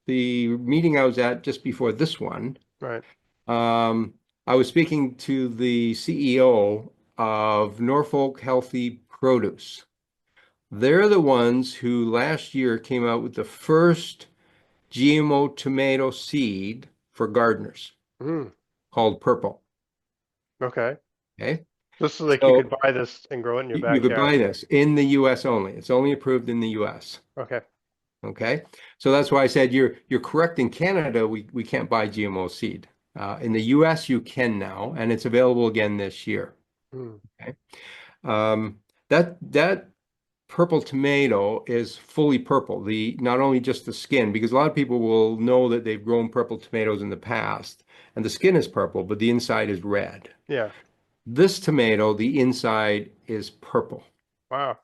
the meeting I was at just before this one, right. um, I was speaking to the CEO of Norfolk Healthy Produce. They're the ones who last year came out with the first GMO tomato seed for gardeners Mm, called Purple. okay. Okay. Just so like you could So buy this and grow it in your you could backyard. buy this in the US only. It's only approved in the US. Okay. Okay. So that's why I said you're correct. In Canada, we can't buy GMO seed. In the US, you can now, and it's available again this year. Mm, Okay. Um, that purple tomato is fully purple. The not only just the skin, because a lot of people will know that they've grown purple tomatoes in the past, and the skin is purple, but the inside is red. yeah. This tomato, the inside is purple. Wow.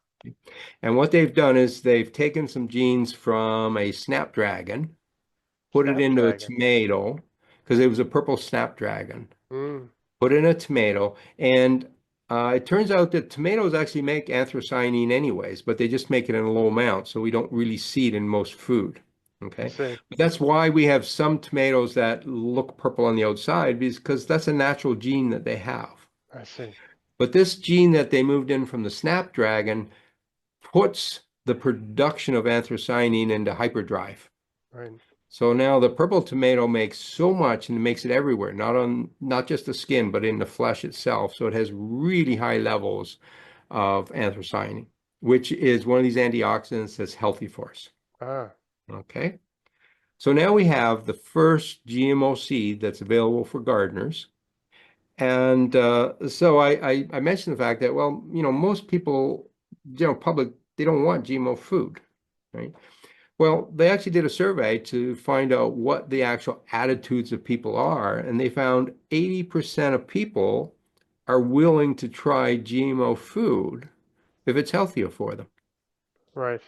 And what they've done is they've taken some genes from a snapdragon, put it into a Snapdragon. tomato, because it was a purple snapdragon, Mm, put in a tomato, and it turns out that tomatoes actually make anthocyanin anyways, but they just make it in a low amount, so we don't really see it in most food. I Okay. see. But that's why we have some tomatoes that look purple on the outside because that's a natural gene that they have. I see. But this gene that they moved in from the snapdragon puts the production of anthocyanin into hyperdrive. Right. So now the purple tomato makes so much and it makes it everywhere, not just the skin, but in the flesh itself. So it has really high levels of anthocyanin, which is one of these antioxidants that's healthy for us. Ah, Okay. So now we have the first GMO seed that's available for gardeners. And so I mentioned the fact that, well, most people, public, they don't want GMO food, right? Well, they actually did a survey to find out what the actual attitudes of people are, and they found 80% of people are willing to try GMO food if it's healthier for them. right.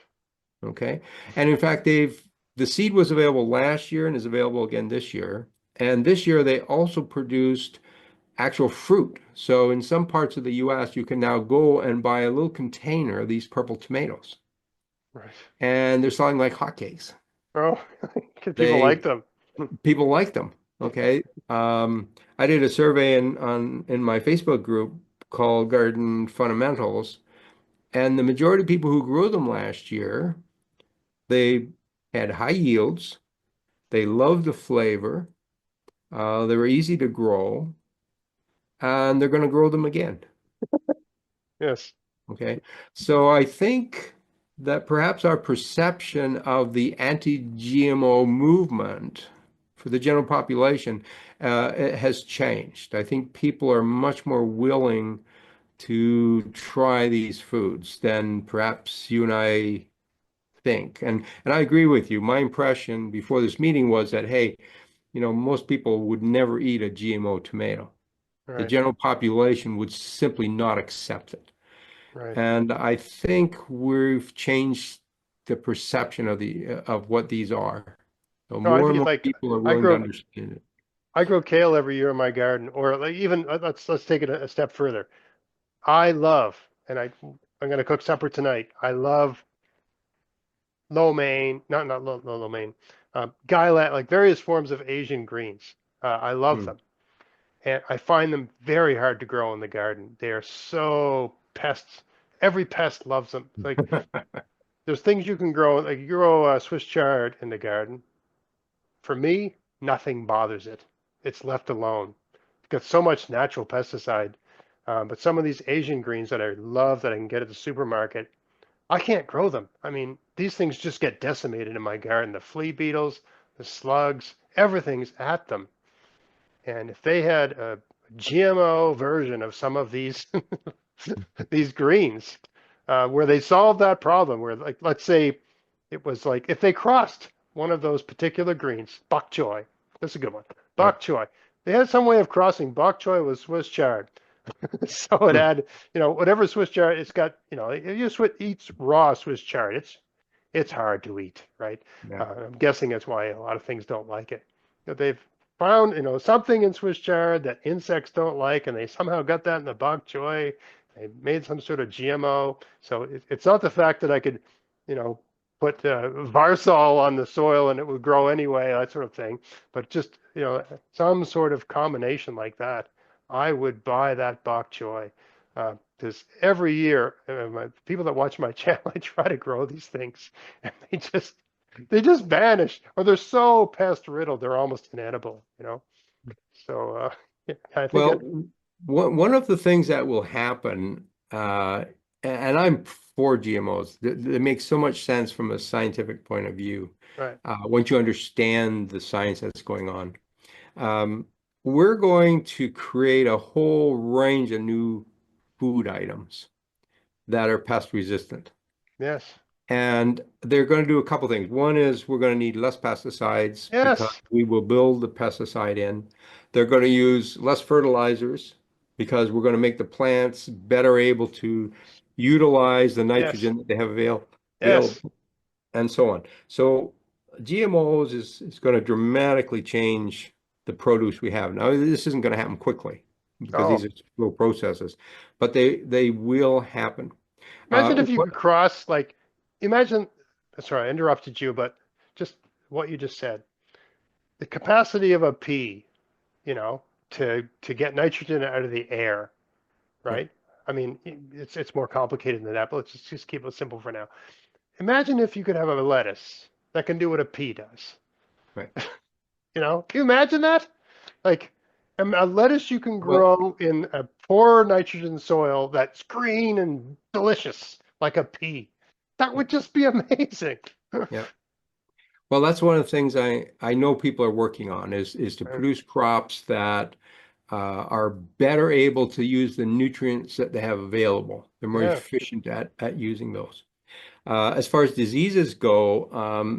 Okay. And in fact, the seed was available last year and is available again this year. And this year they also produced actual fruit. So in some parts of the US, you can now go and buy a little container of these purple tomatoes. Right. And they're selling like hotcakes. Oh, 'cause people like They them. People like them. Okay. I did a survey in my Facebook group called Garden Fundamentals, and the majority of people who grew them last year, they had high yields. They loved the flavor. They were easy to grow, and they're going to grow them again. Yes. Okay. So I think that perhaps our perception of the anti-GMO movement for the general population it has changed. I think people are much more willing to try these foods than perhaps you and I think. And I agree with you. My impression before this meeting was that, hey, most people would never eat a GMO tomato. The Right. general population would simply not accept it. Right. And I think we've changed the perception of what these are. So No, I more and think more like people are I willing to grow understand it. I grow kale every year in my garden, or like even let's take it a step further. I love, and I'm gonna cook supper tonight. I love lo mein, not lo mein, guylat, like various forms of Asian greens. I love Hmm. them, and I find them very hard to grow in the garden. They are so pests. Every pest loves them. It's like there's things you can grow, like you grow Swiss chard in the garden. For me, nothing bothers it. It's left alone. It's got so much natural pesticide. But some of these Asian greens that I love that I can get at the supermarket, I can't grow them. I mean, these things just get decimated in my garden. The flea beetles, the slugs, everything's at them. And if they had a GMO version of some of these these greens, where they solved that problem, where like let's say it was like if they crossed one of those particular greens, bok choy, that's a good one, Yeah. bok choy. They had some way of crossing bok choy with Swiss chard, so it Hmm. had whatever Swiss chard it's got. If you eats raw Swiss chard, it's hard to eat, right? Yeah. I'm guessing that's why a lot of things don't like it. They've found, something in Swiss chard that insects don't like, and they somehow got that in the bok choy. They made some sort of GMO. So it's not the fact that I could, you know, put Varsol on the soil and it would grow anyway, that sort of thing. But just, some sort of combination like that. I would buy that bok choy because every year, people that watch my channel, I try to grow these things, and they just vanish, or they're so pest riddled they're almost inedible. So yeah, I think Well, that one of the things that will happen, and I'm for GMOs, that makes so much sense from a scientific point of view, right. once you understand the science that's going on. Um, we're going to create a whole range of new food items that are pest resistant. Yes. And they're going to do a couple things. One is we're going to need less pesticides because Yes. we will build the pesticide in. They're going to use less fertilizers because we're going to make the plants better able to utilize the Yes. nitrogen that they have Yes. available, and so on. So GMOs is going to dramatically change the produce we have. Now, this isn't going to happen quickly because these Oh, are slow processes, but they will happen. imagine if you What? could cross, like, imagine, sorry, I interrupted you, but just what you just said. The capacity of a pea, you know, to get nitrogen out of the air, Yeah, right? I mean, it's more complicated than that, but let's just keep it simple for now. Imagine if you could have a lettuce that can do what a pea does. right. You know, can you imagine that? Like a lettuce you can Well, grow in a poor nitrogen soil that's green and delicious, like a pea. That yeah, would just be amazing. yeah. Well, that's one of the things I know people are working on is to produce crops that are better able to use the nutrients that they have available. They're more Yeah, efficient at using those. As far as diseases go,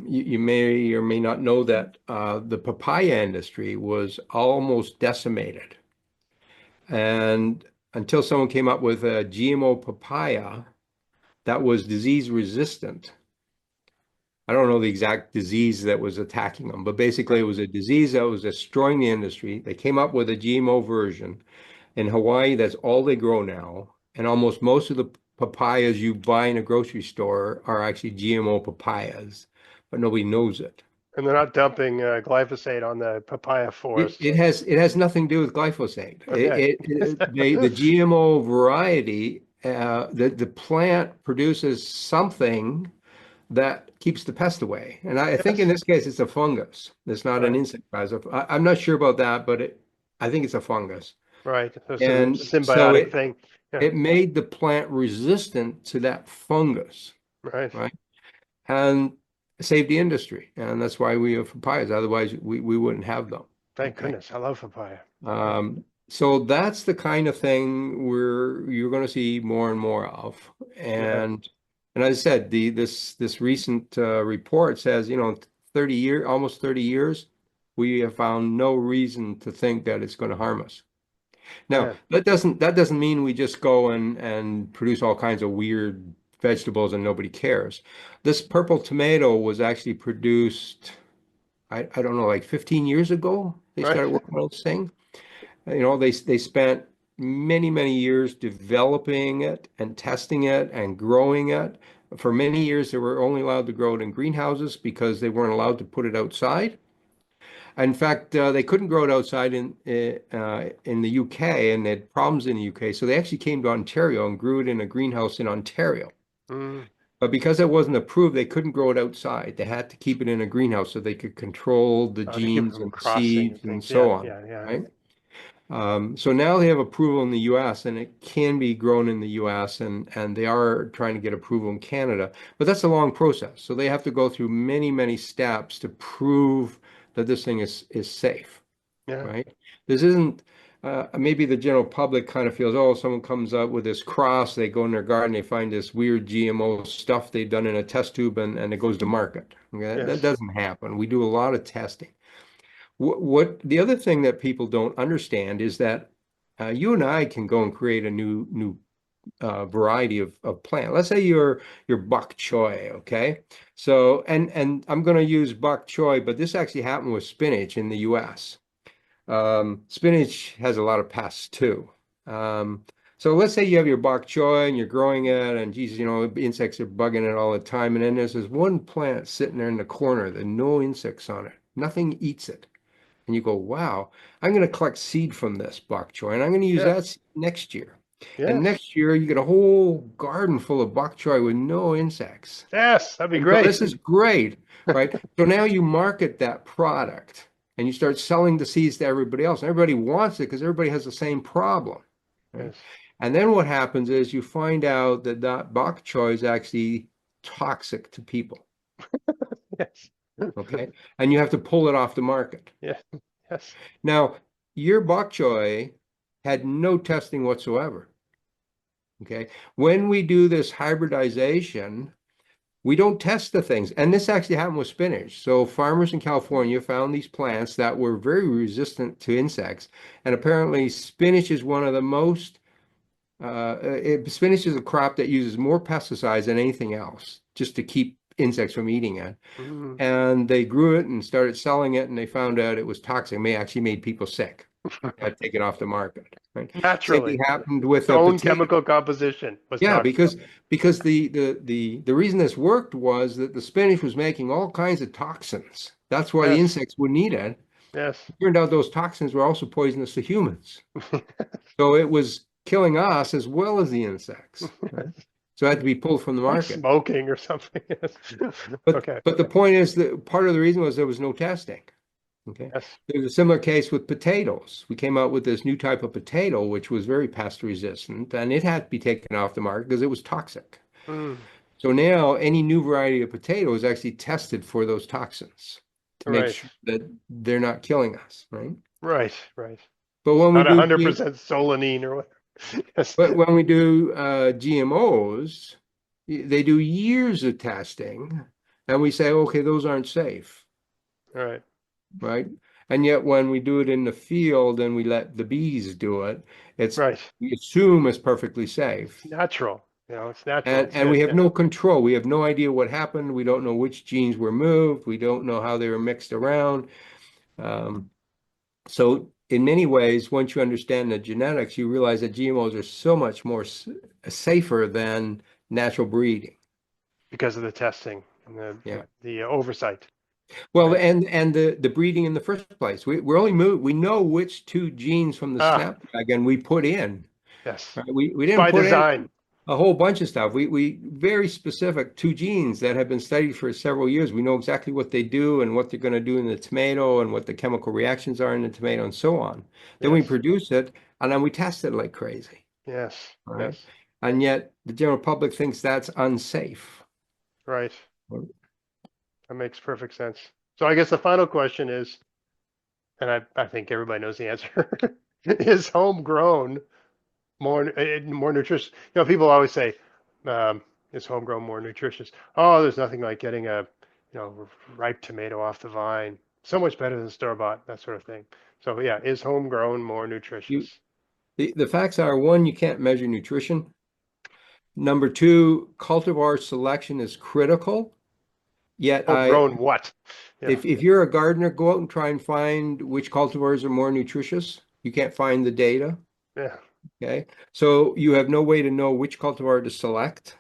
you may or may not know that the papaya industry was almost decimated. And until someone came up with a GMO papaya that was disease resistant, I don't know the exact disease that was attacking them, but basically it right. was a disease that was destroying the industry. They came up with a GMO version. In Hawaii, that's all they grow now. And almost most of the papayas you buy in a grocery store are actually GMO papayas, but nobody knows it. And they're not dumping glyphosate on the papaya It, forest. it has it has nothing to do with glyphosate. Okay. The GMO variety, the plant produces something that keeps the pest away. And I think in Yes, this case, it's a fungus. It's not an right, insect. I'm not sure about that, but I think it's a fungus. right. So some And so symbiotic thing. Yeah, it made the plant resistant to that fungus, right. right? And saved the industry. And that's why we have papayas. Otherwise, we wouldn't have them. Thank Okay. goodness. I love papaya. Yeah, So that's the kind of thing where you're going to see more and more of. yeah, And as I said, this recent report says, 30 years, almost 30 years, we have found no reason to think that it's going to harm us. Now, man. that doesn't mean we just go and produce all kinds of weird vegetables and nobody cares. This purple tomato was actually produced, I don't know, like 15 years ago. They Right. started working on this thing. They spent many, many years developing it and testing it and growing it. For many years, they were only allowed to grow it in greenhouses because they weren't allowed to put it outside. In fact, they couldn't grow it outside in the UK, and they had problems in the UK. So they actually came to Ontario and grew it in a greenhouse in Ontario. Mm. But because it wasn't approved, they couldn't grow it outside. They had to keep it in a greenhouse so they could control the To keep it genes from and the crossing and seeds and things. Yeah, so on, yeah, yeah. right? So now they have approval in the US and it can be grown in the US and they are trying to get approval in Canada, but that's a long process. So they have to go through many, many steps to prove that this thing is safe, Yeah. right? This isn't maybe the general public kind of feels, oh, someone comes up with this cross, they go in their garden, they find this weird GMO stuff they've done in a test tube and it goes to market. Okay? That Yes. doesn't happen. We do a lot of testing. What the other thing that people don't understand is that you and I can go and create a new variety of plant. Let's say you're bok choy, okay? So and I'm going to use bok choy, but this actually happened with spinach in the U.S. Spinach has a lot of pests too. Um, so let's say you have your bok choy and you're growing it, and geez, insects are bugging it all the time, and then there's this one plant sitting there in the corner that no insects on it, nothing eats it. And you go, wow, I'm going to collect seed from this bok choy and I'm going to use that Yes. seed next year. And Yes. next year, you get a whole garden full of bok choy with no insects. Yes. That'd be And so great. this is great, right? So now you market that product and you start selling the seeds to everybody else. And everybody wants it because everybody has the same problem, right? Yes. And then what happens is you find out that that bok choy is actually toxic to people, Yes. okay? And you have to pull it off the market. Yeah. Yes. Now, your bok choy had no testing whatsoever. Okay. When we do this hybridization, we don't test the things. And this actually happened with spinach. So farmers in California found these plants that were very resistant to insects. And apparently spinach is one of the most, spinach is a crop that uses more pesticides than anything else just to keep insects from eating it. Mm. And they grew it and started selling it, and they found out it was toxic. It may actually made people sick. Had to take it off the market. Right? Same thing Naturally, happened its with a own potato. chemical composition was Yeah, toxic. because the reason this worked was that the spinach was making all kinds of toxins, That's why the Yes. insects wouldn't eat it. Yes. It turned out those toxins were also poisonous to humans. So it was killing us as well as the insects, right? So it had to be pulled from the Like market. smoking or something. Yes. But Okay. but the point is that part of the reason was there was no testing. Okay. Yes. There's a similar case with potatoes. We came out with this new type of potato, which was very pest resistant, and it had to be taken off the market because it was toxic. Mm. So now any new variety of potato is actually tested for those toxins to make Right. sure that they're not killing us, right? Right. Right. But when we Not do 100% solanine or whatever. Yes. GMOs, they do years of testing, and we say, okay, those aren't safe, All right. right? And yet when we do it in the field and we let the bees do it, it's Right. we assume it's perfectly It's safe. natural. It's natural. And It's and good. we have Yeah. no control. We have no idea what happened. We don't know which genes were moved. We don't know how they were mixed around. Um, so in many ways, once you understand the genetics, you realize that GMOs are so much more safer than natural breeding. Because of the testing and Yeah. the oversight. Well, Right. and the breeding in the first place. We're only we know which two genes from the Ah, snapdragon we put in. yes. Right? We It's didn't by put in design. a whole bunch of stuff. We very specific two genes that have been studied for several years. We know exactly what they do and what they're going to do in the tomato and what the chemical reactions are in the tomato and so on. Then we Yes. produce it and then we test it like crazy. Yes. All right. Yes. And yet the general public thinks that's unsafe. Right. That makes perfect sense. So I guess the final question is, and I think everybody knows the answer, is homegrown more nutritious? People always say, um, is homegrown more nutritious? Oh, there's nothing like getting a, ripe tomato off the vine. So much better than store-bought, that sort of thing. So yeah, is homegrown more You, nutritious? the facts are one, you can't measure nutrition. Number two, cultivar selection is critical. Yet Homegrown what? Yeah. if you're a gardener, go out and try and find which cultivars are more nutritious. You can't find the data. Yeah. Okay. So you have no way to know which cultivar to select,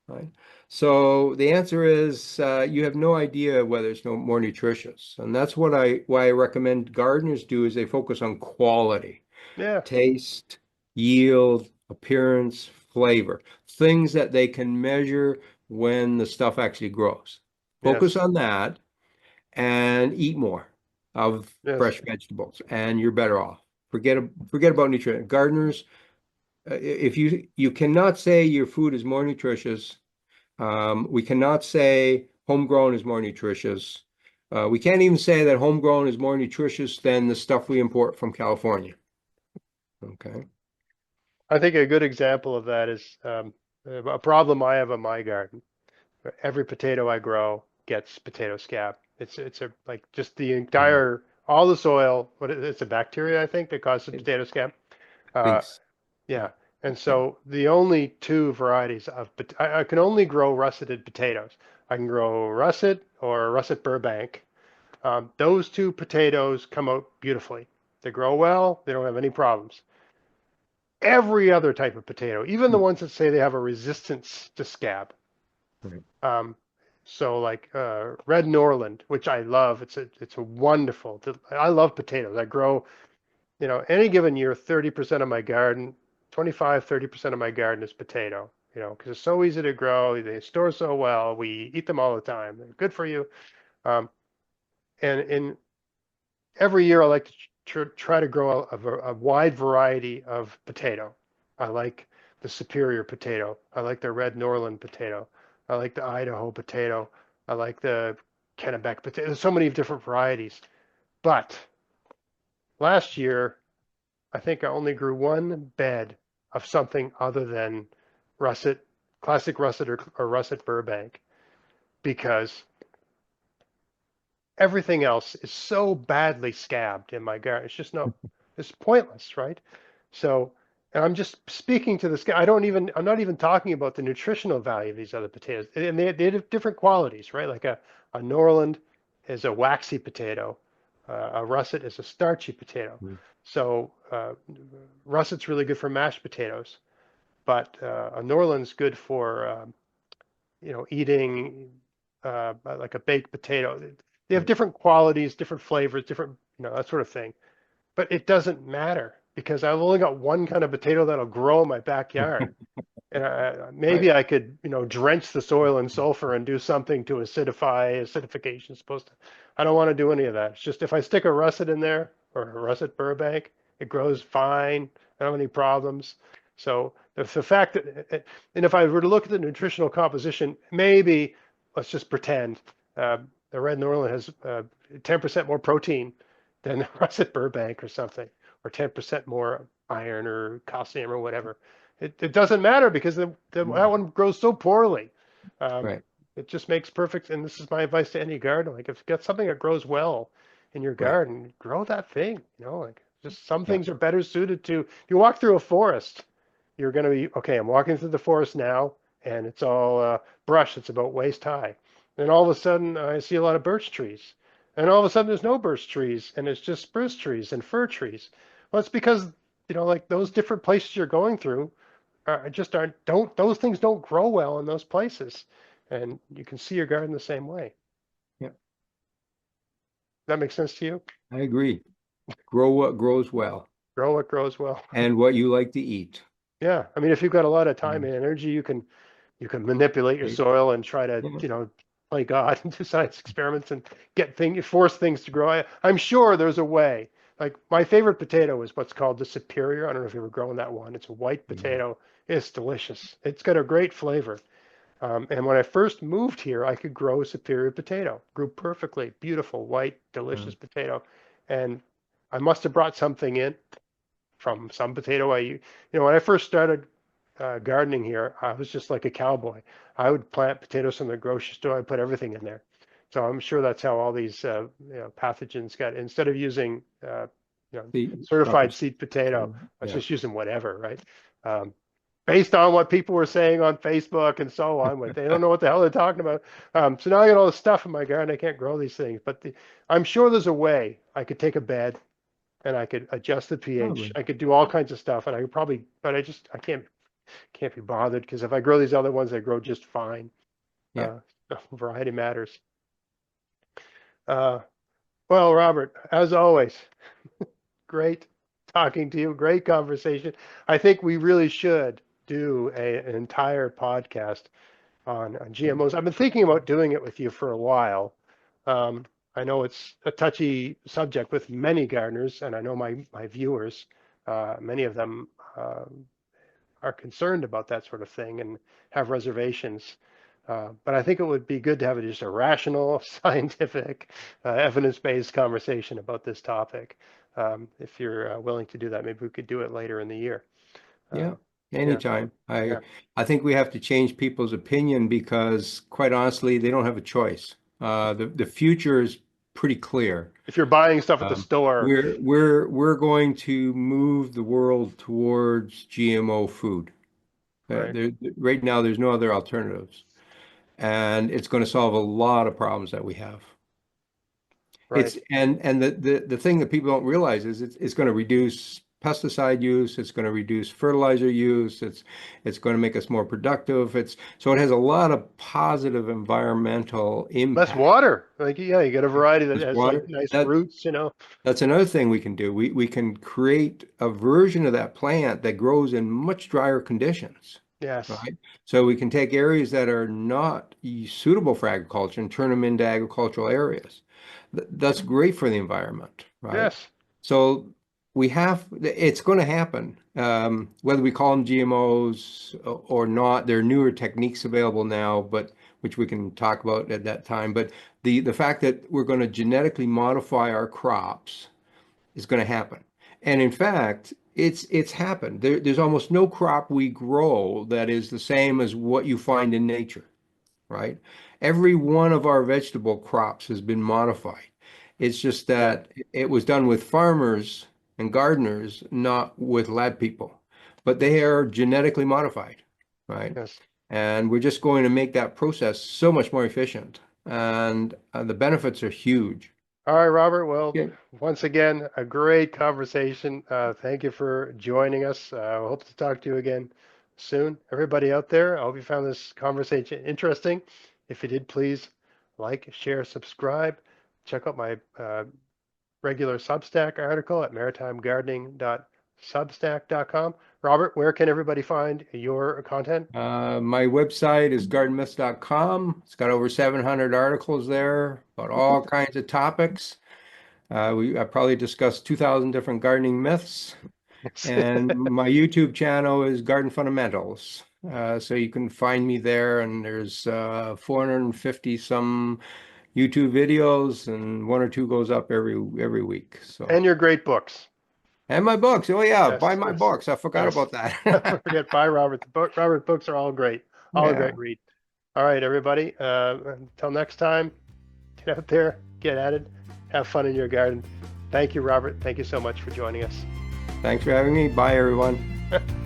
right? So the answer is you have no idea whether it's no more nutritious. And that's why I recommend gardeners do is they focus on quality, Yeah. taste, yield, appearance, flavor, things that they can measure when the stuff actually grows. Focus Yes. on that and eat more of Yes. fresh vegetables, and you're better off. Forget about nutrition. Gardeners, if you cannot say your food is more nutritious, we cannot say homegrown is more nutritious. We can't even say that homegrown is more nutritious than the stuff we import from California. Okay. I think a good example of that is a problem I have in my garden. Every potato I grow gets potato scab. It's a like just the Mm. entire all the soil. It's a bacteria I think that causes It potato scab. Uh, thinks, yeah, and yeah. so the only two varieties of I can only grow russeted potatoes. I can grow russet or russet Burbank. Those two potatoes come out beautifully. They grow well. They don't have any problems. Every other type of potato, even the Mm. ones that say they have a resistance to scab. Right. Um, so like red Norland, which I love. It's a wonderful. I love potatoes. I grow, any given year, 30% of my garden, 25, 30% of my garden is potato. Because it's so easy to grow. They store so well. We eat them all the time. They're good for you. Um, and in every year I like to try to grow a wide variety of potato. I like the Superior potato. I like the Red Norland potato. I like the Idaho potato. I like the Kennebec potato. There's so many different varieties. But last year, I think I only grew one bed of something other than russet, classic russet or russet Burbank, because everything else is so badly scabbed in my garden. It's just no, it's pointless, right? So, and I'm just speaking to this guy. I'm not even talking about the nutritional value of these other potatoes. And they have different qualities, right? Like a Norland is a waxy potato, a russet is a starchy potato. Mm. So, russet's really good for mashed potatoes, but a Norland's good for, eating like a baked potato. They have different qualities, different flavors, different, that sort of thing. But it doesn't matter because I've only got one kind of potato that'll grow in my backyard. And maybe Right, I could, drench the soil in sulfur and do something to acidify. Acidification is supposed to. I don't want to do any of that. It's just if I stick a russet in there or a russet Burbank, it grows fine. I don't have any problems. So the fact that, and if I were to look at the nutritional composition, maybe let's just pretend the red Norland has 10% more protein than the russet Burbank or something, or 10% more iron or calcium or whatever. It doesn't matter because that one grows so poorly. Um, right, it just makes perfect. And this is my advice to any garden. Like if you've got something that grows well in your right. garden, grow that thing. Like just some Yeah. things are better suited to. If you walk through a forest, you're going to be okay. I'm walking through the forest now, and it's all brush. It's about waist high. And all of a sudden, I see a lot of birch trees. And all of a sudden, there's no birch trees, and it's just spruce trees and fir trees. Well, it's because like those different places you're going through just aren't don't those things don't grow well in those places, and you can see your garden the same way. Yeah, That makes sense to you? I agree. Grow what grows well Grow what grows well. and what you like to eat. Yeah, I mean, if you've got a lot of time Mm. and energy, you can manipulate your Right. soil and try to Yeah. play God and do science experiments and force things to grow. I'm sure there's a way. Like my favorite potato is what's called the superior. I don't know if you've ever grown that one. It's a white Mm. potato. It's delicious. It's got a great flavor. And when I first moved here, I could grow a superior potato. Grew perfectly, beautiful, white, delicious Mm. potato. And I must have brought something in from some potato when I first started gardening here, I was just like a cowboy. I would plant potatoes from the grocery store. I'd put everything in there. So I'm sure that's how all these pathogens got. Instead of using See, proper. certified seed potato, I was Yeah. just using whatever, right? Um, Based on what people were saying on Facebook and so on, what they don't know what the hell they're talking about. So now I got all this stuff in my garden. I can't grow these things, but I'm sure there's a way I could take a bed and I could adjust the pH. Probably. I could do all kinds of stuff, and I could probably, but I can't be bothered because if I grow these other ones, they grow just fine. Yeah. Uh, Variety matters. Uh, well, Robert, as always, great talking to you. Great conversation. I think we really should do an entire podcast on GMOs. I've been thinking about doing it with you for a while. Um, I know it's a touchy subject with many gardeners, and I know my viewers, many of them are concerned about that sort of thing and have reservations. But I think it would be good to have just a rational, scientific, evidence-based conversation about this topic. If you're willing to do that, maybe we could do it later in the year. Yeah. Uh, yeah, Anytime. yeah. I think we have to change people's opinion because quite honestly, they don't have a choice. The future is pretty clear. If you're buying stuff at the Um, store, we're going to move the world towards GMO food. right, Right now, there's no other alternatives, and it's going to solve a lot of problems that we have. right, And the thing that people don't realize is it's going to reduce pesticide use, it's going to reduce fertilizer use, it's going to make us more productive. So it has a lot of positive environmental less impact. water. Like, yeah, you get a variety that Less has like water. nice roots. That's another thing we can do. We can create a version of that plant that grows in much drier conditions, Yes, right? So we can take areas that are not suitable for agriculture and turn them into agricultural areas. That's great for the environment, right? yes, So it's going to happen. Whether we call them GMOs or not, there are newer techniques available now, but which we can talk about at that time. But the fact that we're going to genetically modify our crops is going to happen. And in fact, it's happened. There's almost no crop we grow that is the same as what you find in nature, right? Every one of our vegetable crops has been modified. It's just yeah, that it was done with farmers and gardeners, not with lab people. But they are genetically modified, right? yes. And we're just going to make that process so much more efficient. And the benefits are huge. All right, Robert. Well, Yeah. once again, a great conversation. Thank you for joining us. I hope to talk to you again soon. Everybody out there, I hope you found this conversation interesting. If you did, please like, share, subscribe. check out my regular Substack article at maritimegardening.substack.com. Robert, where can everybody find your content? My website is gardenmyths.com. It's got over 700 articles there about all kinds of topics. I probably discussed 2,000 different gardening myths. And my YouTube channel is Garden Fundamentals. So you can find me there, and there's 450 some YouTube videos, and one or two goes up every week. So, And your great books. and my books. Oh yeah, buy Yes, my yes, books. I forgot yes. about that. Forget by Robert. Robert books are all great. All a Yeah. great read. All right, everybody. Until next time, get out there, get at it, have fun in your garden. Thank you, Robert. Thank you so much for joining us. Thanks for having me. Bye, everyone.